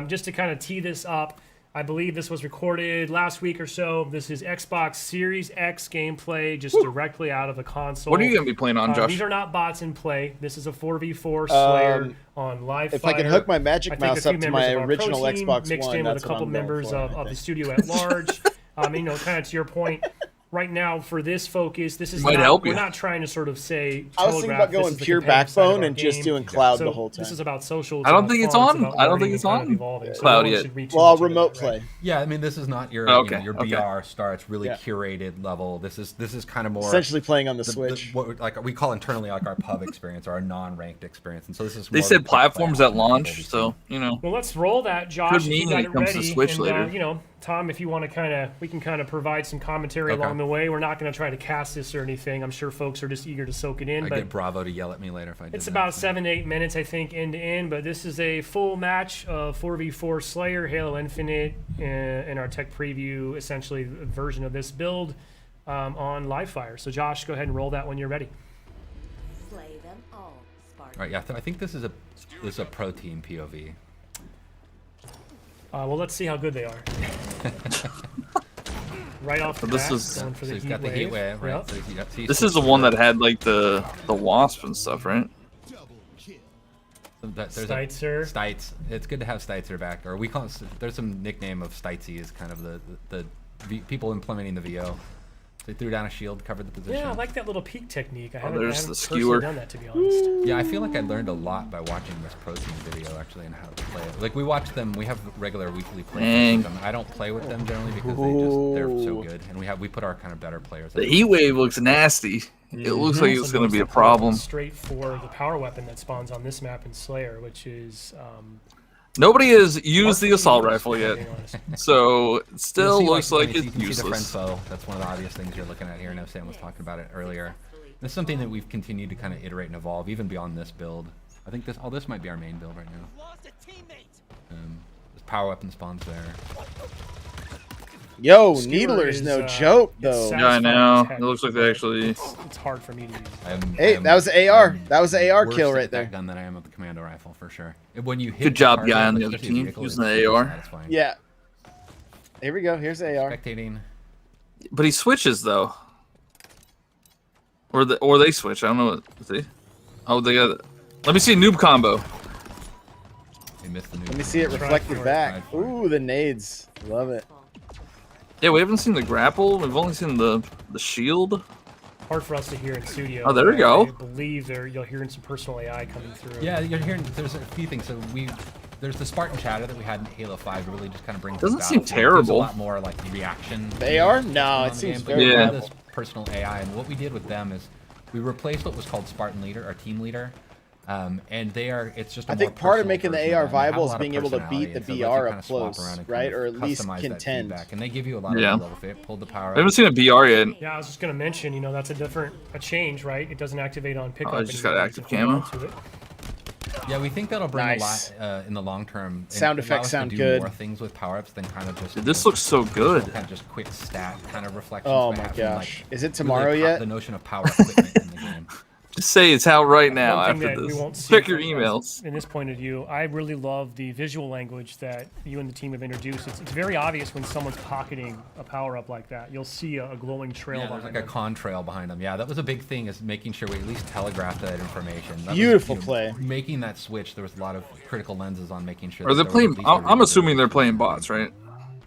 just to kind of tee this up. I believe this was recorded last week or so. This is Xbox Series X gameplay, just directly out of the console. What are you going to be playing on, Josh? These are not bots in play. This is a 4v4 Slayer on Livefire. If I can hook my Magic Mouse up to my original Xbox mixed One, in with a couple members of the studio at large. Kind of to your point. Right now, for this focus, this is we're not trying to sort of say. I was thinking about going pure backbone and just doing cloud the whole time. This is about social. I don't think it's on. I don't think it's on cloud yet. Well, I'll remote play. Yeah, I mean, this is not your your BR star. It's really curated level. This is kind of more essentially playing on the Switch. What we call internally our pub experience or our non-ranked experience. And so this is. They said platforms at launch, so Well, let's roll that, Josh. Could mean when it comes to Switch later. Tom, if you want to we can provide some commentary along the way. We're not going to try to cast this or anything. I'm sure folks are just eager to soak it in. I get Bravo to yell at me later if I do. It's about 7 to 8 minutes, I think, end to end. But this is a full match of 4v4 Slayer, Halo Infinite, in our tech preview, essentially a version of this build on Livefire. So, Josh, go ahead and roll that when you're ready. Slay them all, Spartan. All right, yeah, I think this is a pro team POV. Well, let's see how good they are. Right off the bat, going for the heat wave. Right? Yep. So this is the one that had the wasp and stuff, right? Steitzer. Stites. It's good to have Steitzer back, or we call it, there's some nickname of Stitesy is kind of the people implementing the VO. They threw down a shield, covered the position. Yeah, I like that little peek technique. I there's haven't the skewer. done that, to be honest. Yeah, I feel like I learned a lot by watching this Pro Team video, actually, and how to play it. Like, we watch them, we have regular weekly play with them. I don't play with them generally because they're so good, and we put our kind of better players. The heat wave looks nasty. It looks like it's going to be a problem. Straight for the power weapon that spawns on this map in Slayer, which is... Nobody has used the assault rifle yet, so it still looks like it's useless. The friend foe. That's one of the obvious things you're looking at here. I know Sam was talking about it earlier. This is something that we've continued to kind of iterate and evolve, even beyond this build. I think this might be our main build right now. There's power weapon spawns there. Yo, Skewer Needler's is, no joke it's though. Yeah, I know. satisfying It looks like they actually. It's hard for me to use. Hey, that was the AR. That was the AR kill right there. That gun than I am with the commando rifle for sure. When you hit Good job, target, guy on the like, other especially team, vehicle, using it's the super AR. satisfying. Yeah. Here we go. Here's the AR. Spectating. But he switches though. Or they switch. I don't know what. See? Oh, they got. Let me see a noob combo. They missed the new. Let me see it reflected back. Ooh, the nades. Love it. Yeah, we haven't seen the grapple. We've only seen the shield. Hard for us to hear in studio. Oh, there we go. I believe you're hearing some personal AI coming through. Yeah, you're hearing. There's a few things. So there's the Spartan chatter that we had in Halo 5 to really just kind of bring. Doesn't this seem out. There's a terrible. lot more like reaction. The AR? No, on it the seems game, but very we had Yeah. this personal AI, and what we did with them is we replaced what was called Spartan Leader, our team leader. And it's just. I think part of making the AR viable is is being able to beat the BR up close, right? Or at least contend. And they give you a lot of Yeah. level fit. Pulled the power. I haven't seen a BR yet. Yeah, I was just gonna mention, you know, that's a change, right? It doesn't activate on pickup. Oh, it's just got anymore, active if you hold camo. to it. Yeah, we think that'll bring Nice. a lot in the long term. and Sound allow effects us to sound do good. More things with power ups than kind of just. Dude, this looks so good. Kind of just quick stat kind of reflections. Oh by my having, gosh. like, Is it tomorrow really yet? The notion of power equipment in the game. Just say it's out right now One thing after that we this. won't see Check your from emails. In this point of view, I really love the visual language that you and the team have introduced. It's very obvious when someone's pocketing a power-up like that. You'll see a glowing trail Yeah, there's behind like a them. contrail behind them. Yeah, that was a big thing, is making sure we at least telegraphed that information. That was, Beautiful play. Making that switch, there was a lot of critical lenses on making sure. Are they that there was playing? at least a I'm reason assuming to- they're playing bots, right?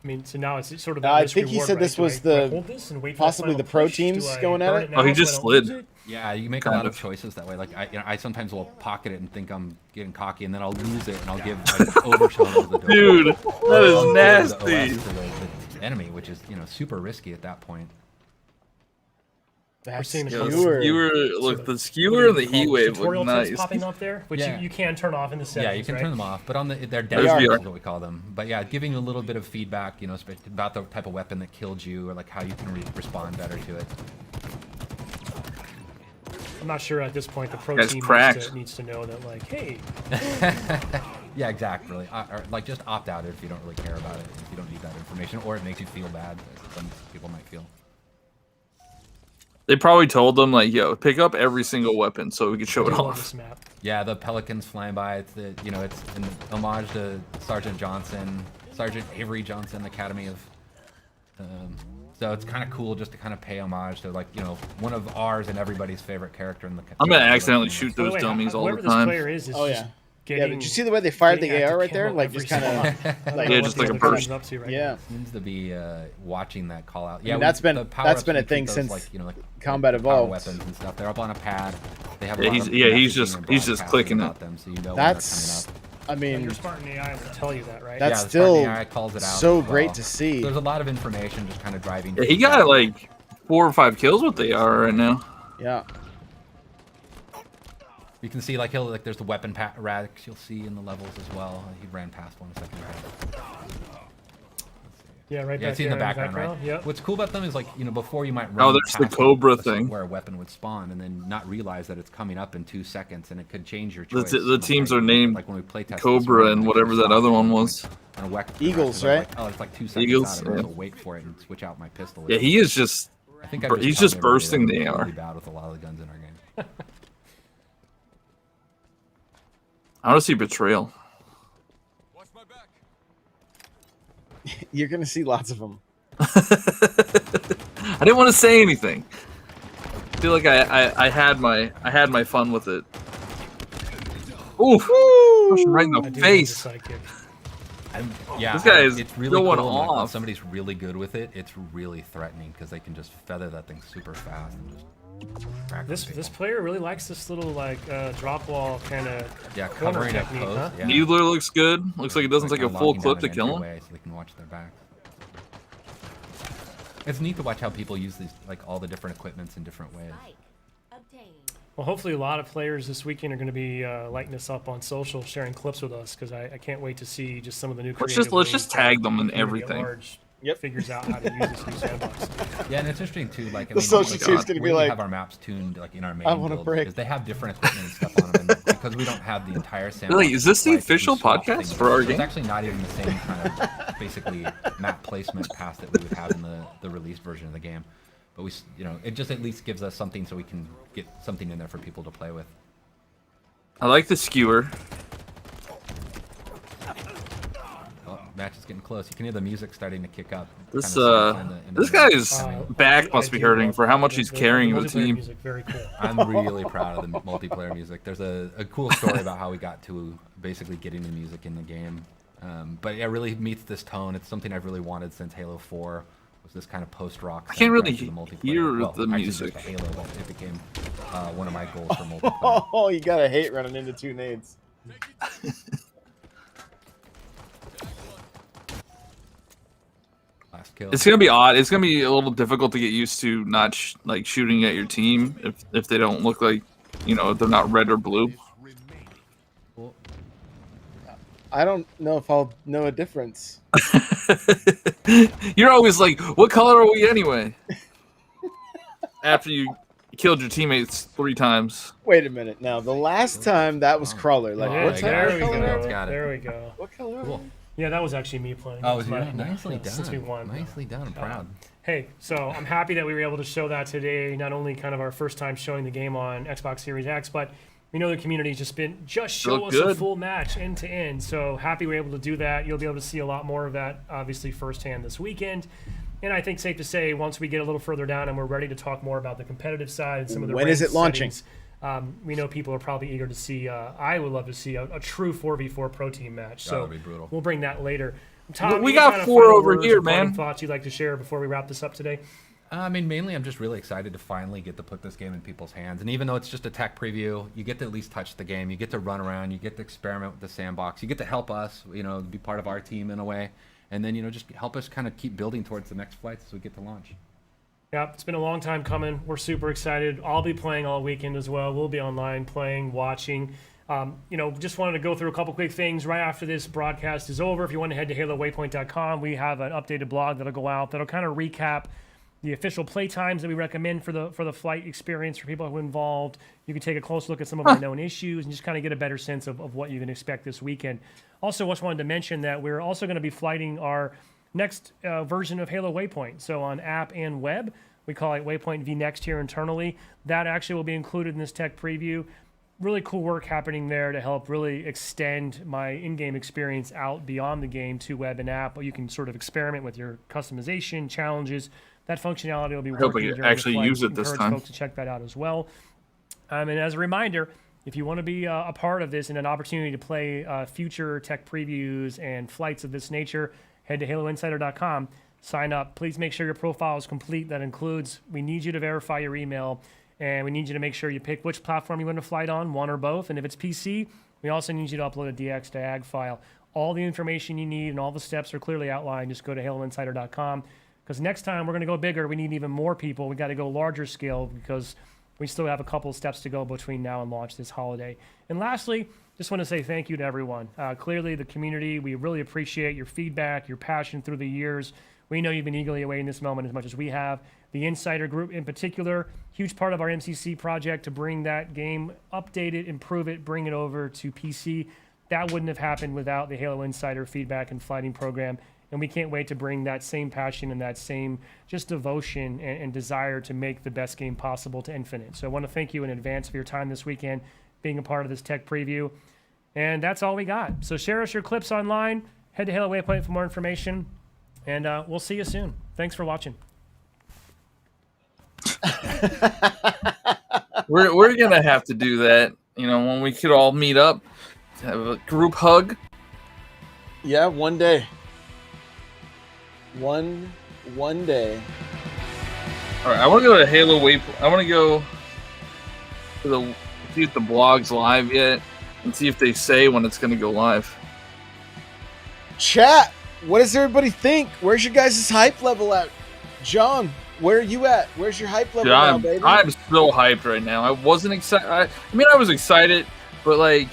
I mean, so now it's sort of. I that think he risk-reward, said right? this was Do I the- hold this and wait for possibly that the pro final push? teams Do I going at burn it? now Oh, he so just I don't lose slid. it? Yeah, you make a lot of choices that way. Like I sometimes will pocket it and think I'm getting cocky, and then I'll lose it, and I'll give like overshot of the door. Dude, that Or is I'll give nasty. the OS to the enemy, which is super risky at that point. That's seeing the Yo, the skewer. skewer, look, the skewer and the heat wave look Tutorial tips nice. popping up there, which Yeah. you can turn off in the settings. Yeah, you can right? turn them off, but on their There's dashboard VR. is what we call them. But yeah, giving you a little bit of feedback, about the type of weapon that killed you, or like how you can respond better to it. I'm not sure at this point the pro That's team cracked. needs to know that, like, hey, Yeah, exactly. Or like just opt out if you don't really care about it, if you don't need that information, or it makes you feel bad. As some people might feel. They probably told them like, "Yo, pick up every single weapon so we can show I it do love off." this map. Yeah, the Pelicans flying by. It's it's an homage to Sergeant Johnson, Sergeant Avery Johnson, Academy of. So it's kind of cool just to kind of pay homage to one of ours and everybody's favorite character in the. I'm gonna accidentally shoot By the those way, dummies all whoever the this time. player is Oh just yeah. getting, Yeah, did you see the way they fired the getting AR active right there? camo Like every just kind single of month. I don't like know Yeah, what just the like a other burst. team's up to right yeah. Seems to be watching that call out. I Yeah, mean, that's been the power-ups, a we treat thing those since like Combat power Evolved. weapons and stuff. They're up on a pad. They have a Yeah, lot he's- of yeah, he's messaging just- and he's just broadcasting clicking it. about them, so you know when That's, they're coming up. I now. mean, Your Spartan AI will tell you that, right? That's Yeah, the still Spartan AI calls it out so as well. great to see. There's a lot of information just kind of driving. Yeah, he got like 4 or 5 kills with the AR right now. Yeah. You can see there's the weapon racks you'll see in the levels as well. He ran past one a second ago. Yeah, right Yeah, back it's in the there background, right? Yep. What's cool about them is before you might run. Oh, there's the past Cobra thing. where a weapon would spawn, and then not realize that it's coming up in 2 seconds, and it could change your The choice. the teams are named Like when we play test Cobra this, and we whatever that stop other one and was. and a weapon Eagles, racks, right? and I'm like, oh, it's like 2 seconds Eagles, out of it, yeah. so wait for it and switch out my pistol. Yeah, he is just. I think he's just bursting the AR. Really bad with a lot of the guns in our game. I want to see Betrayal. You're gonna see lots of them. I didn't want to say anything. I feel like I had my fun with it. Oof! Push him right in I the do love face. the sidekick. Yeah, This guy is it's really going cool. When off. somebody's really good with it, it's really threatening because they can just feather that thing super fast and just crack This people. this player really likes this little drop wall kind of Yeah, corner covering up technique, close. huh? Yeah. Needler looks good. Looks like it doesn't take a kinda full locking clip down to an kill him. entryway so they can watch their back. It's neat to watch how people use these, all the different equipments in different ways. Like, obtain. Well, hopefully a lot of players this weekend are going to be lighting us up on social, sharing clips with us, because I can't wait to see just some of the new. Let's creative just ways tag that them in the community at everything. large figures out how to use this new sandbox. Yeah, and it's interesting too. Like the social team's gonna be like, have our maps tuned like in our main I want a builds, break. because they have different equipment and stuff on them, and because we don't have the entire sandbox. Really, is this the like, official we swap podcast things for out. our So game? It's actually not even the same kind of basically map placement path that we would have in the released version of the game. But we, it just at least gives us something so we can get something in there for people to play with. I like the skewer. Oh, match is getting close. You can hear the music starting to kick up. This this guy's back must be hurting for how much he's carrying the team. Music, very cool. I'm really proud of the multiplayer music. There's a cool story about how we got to basically getting the music in the game. But it really meets this tone. It's something I've really wanted since Halo 4. Was this kind of post-rock? I can't really the hear well, the actually music. just Halo, but it became one of my goals for multiplayer. Oh, you gotta hate running into 2 nades. Last kill. It's gonna be odd. It's gonna be a little difficult to get used to not shooting at your team if they don't look like, if they're not red or blue. I don't know if I'll know a difference. You're always like, what color are we anyway? After you killed your teammates 3 times. Wait a minute. Now, the last time that was Crawler. Like, Yeah, what type there of we color? go. Got it. There we go. What color? Cool. Yeah, that was actually me playing. Oh, was you? But, Nicely done. Since we won. Nicely done. I'm proud. Hey, so I'm happy that we were able to show that today. Not only kind of our first time showing the game on Xbox Series X, but we know the community's just show us a full match end to end. So happy we're able to do that. You'll be able to see a lot more of that, obviously, firsthand this weekend. And I think safe to say, once we get a little further down and we're ready to talk more about the competitive side and some of the When is it launching? settings, we know people are probably eager to see. I would love to see a true 4v4 pro team match. So that'd be brutal. We'll bring that later. Tom, We any got kind of 4 final over words here, or parting man. Thoughts you'd like to share before we wrap this up today? I mean, mainly I'm just really excited to finally get to put this game in people's hands. And even though it's just a tech preview, you get to at least touch the game. You get to run around. You get to experiment with the sandbox. You get to help us, be part of our team in a way. And then, just help us kind of keep building towards the next flights as we get to launch. Yeah, it's been a long time coming. We're super excited. I'll be playing all weekend as well. We'll be online playing, watching. Just wanted to go through a couple quick things right after this broadcast is over. If you want to head to HaloWaypoint.com, we have an updated blog that'll go out that'll kind of recap the official play times that we recommend for the flight experience for people who are involved. You can take a close look at some of our known issues and just kind of get a better sense of what you can expect this weekend. Also, just wanted to mention that we're also going to be flighting our next version of Halo Waypoint. So on app and web, we call it Waypoint vNext here internally. That actually will be included in this tech preview. Really cool work happening there to help really extend my in-game experience out beyond the game to web and app. You can sort of experiment with your customization, challenges. That functionality will be working during the actually flight. use it this Encourage time. folks to check that out as well. And as a reminder, if you want to be a part of this and an opportunity to play future tech previews and flights of this nature, head to HaloInsider.com, sign up. Please make sure your profile is complete. That includes, we need you to verify your email, and we need you to make sure you pick which platform you want to flight on, one or both. And if it's PC, we also need you to upload a DX to AG file. All the information you need and all the steps are clearly outlined. Just go to HaloInsider.com, because next time we're going to go bigger. We need even more people. We got to go larger scale because we still have a couple of steps to go between now and launch this holiday. And lastly, just want to say thank you to everyone. Clearly, the community, we really appreciate your feedback, your passion through the years. We know you've been eagerly awaiting this moment as much as we have. The Insider Group in particular, huge part of our MCC project to bring that game, update it, improve it, bring it over to PC. That wouldn't have happened without the Halo Insider feedback and flighting program. And we can't wait to bring that same passion and that same just devotion and desire to make the best game possible to Infinite. So I want to thank you in advance for your time this weekend, being a part of this tech preview. And that's all we got. So share us your clips online. Head to Halo Waypoint for more information. And we'll see you soon. Thanks for watching. We're going to have to do that, when we could all meet up, have a group hug. Yeah, one day. One day. All right, I want to go to Halo Waypoint. I want to go to see if the blog's live yet and see if they say when it's going to go live. Chat, what does everybody think? Where's your guys' hype level at? John, where are you at? Where's your hype level now, baby? I'm so hyped right now. I wasn't excited. I mean, I was excited, but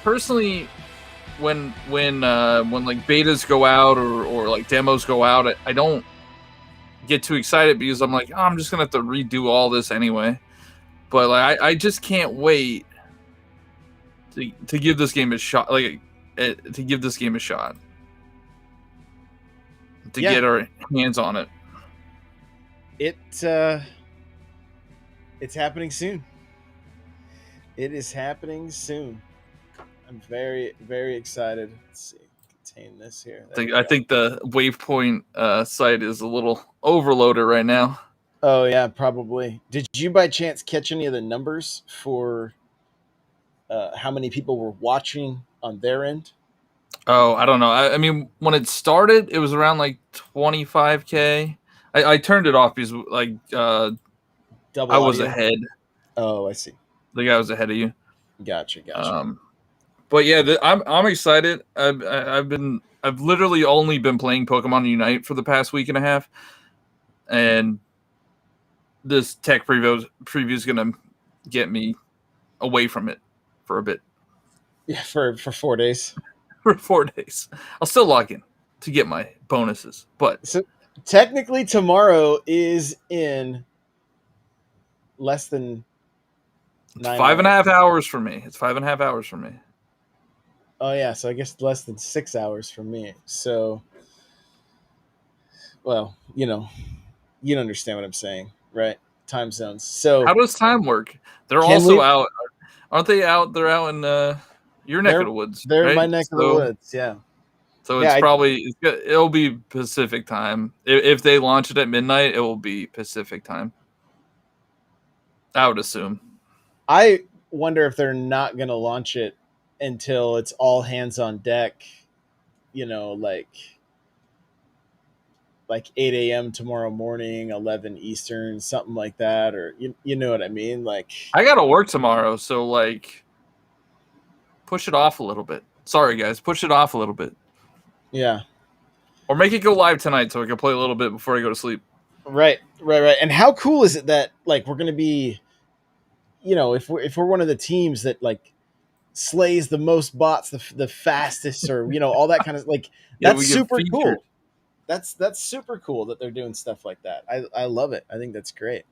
personally, when like betas go out or like demos go out, I don't get too excited because I'm like, oh, I'm just gonna have to redo all this anyway. But like, I just can't wait to give this game a shot. Like, to give this game a shot. To get our hands on it. It's happening soon. It is happening soon. I'm very, very excited. Let's see. Contain this here. I think the Waypoint site is a little overloaded right now. Oh yeah, probably. Did you by chance catch any of the numbers for how many people were watching on their end? Oh, I don't know. I mean, when it started, it was around like 25K. I turned it off because like Double I was audio? ahead. Oh, I see. The guy was ahead of you. Gotcha. But yeah, I'm excited. I've literally only been playing Pokemon Unite for the past week and a half, and this tech preview is gonna get me away from it for a bit. Yeah, for 4 days. For 4 days, I'll still log in to get my bonuses, but so technically tomorrow is in less than 9 5.5 hours for me. It's 5.5 hours for me. Oh yeah, so I guess less than 6 hours for me. So, well, you understand what I'm saying, right? Time zones. So how does time work? They're also out, aren't they? They're out in your neck of the woods. They're right? in my neck of the woods. Yeah. So it's it'll be Pacific time. If they launch it at midnight, it will be Pacific time. I would assume. I wonder if they're not going to launch it until it's all hands on deck, like 8 a.m. tomorrow morning, 11 Eastern, something like that. Or you know what I mean? Like, I got to work tomorrow. So like push it off a little bit. Sorry guys, push it off a little bit. Yeah. Or make it go live tonight so I can play a little bit before I go to sleep. Right. And how cool is it that like we're going to be, if we're one of the teams that like slays the most bots the fastest, or all that kind of like that's super cool. That's super cool that they're doing stuff like that. I love it. I think that's great.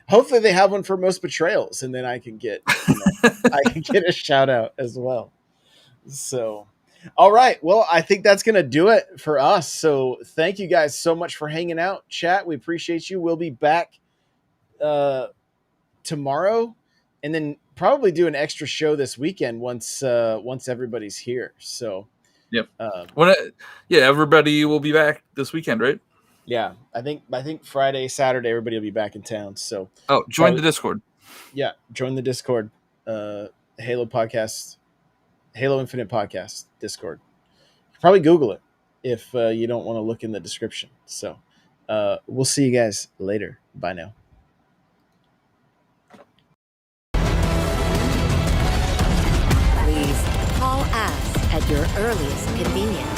Hopefully they have one for most betrayals, and then I can get a shout out as well. So, all right. Well, I think that's gonna do it for us. So thank you guys so much for hanging out, chat. We appreciate you. We'll be back tomorrow, and then probably do an extra show this weekend once everybody's here. So, yep. Everybody will be back this weekend, right? Yeah, I think Friday, Saturday, everybody will be back in town. So, join the Discord. Yeah, join the Discord. Halo Podcast, Halo Infinite Podcast Discord. Probably Google it if you don't want to look in the description. So, we'll see you guys later. Bye now. Please call us at your earliest convenience.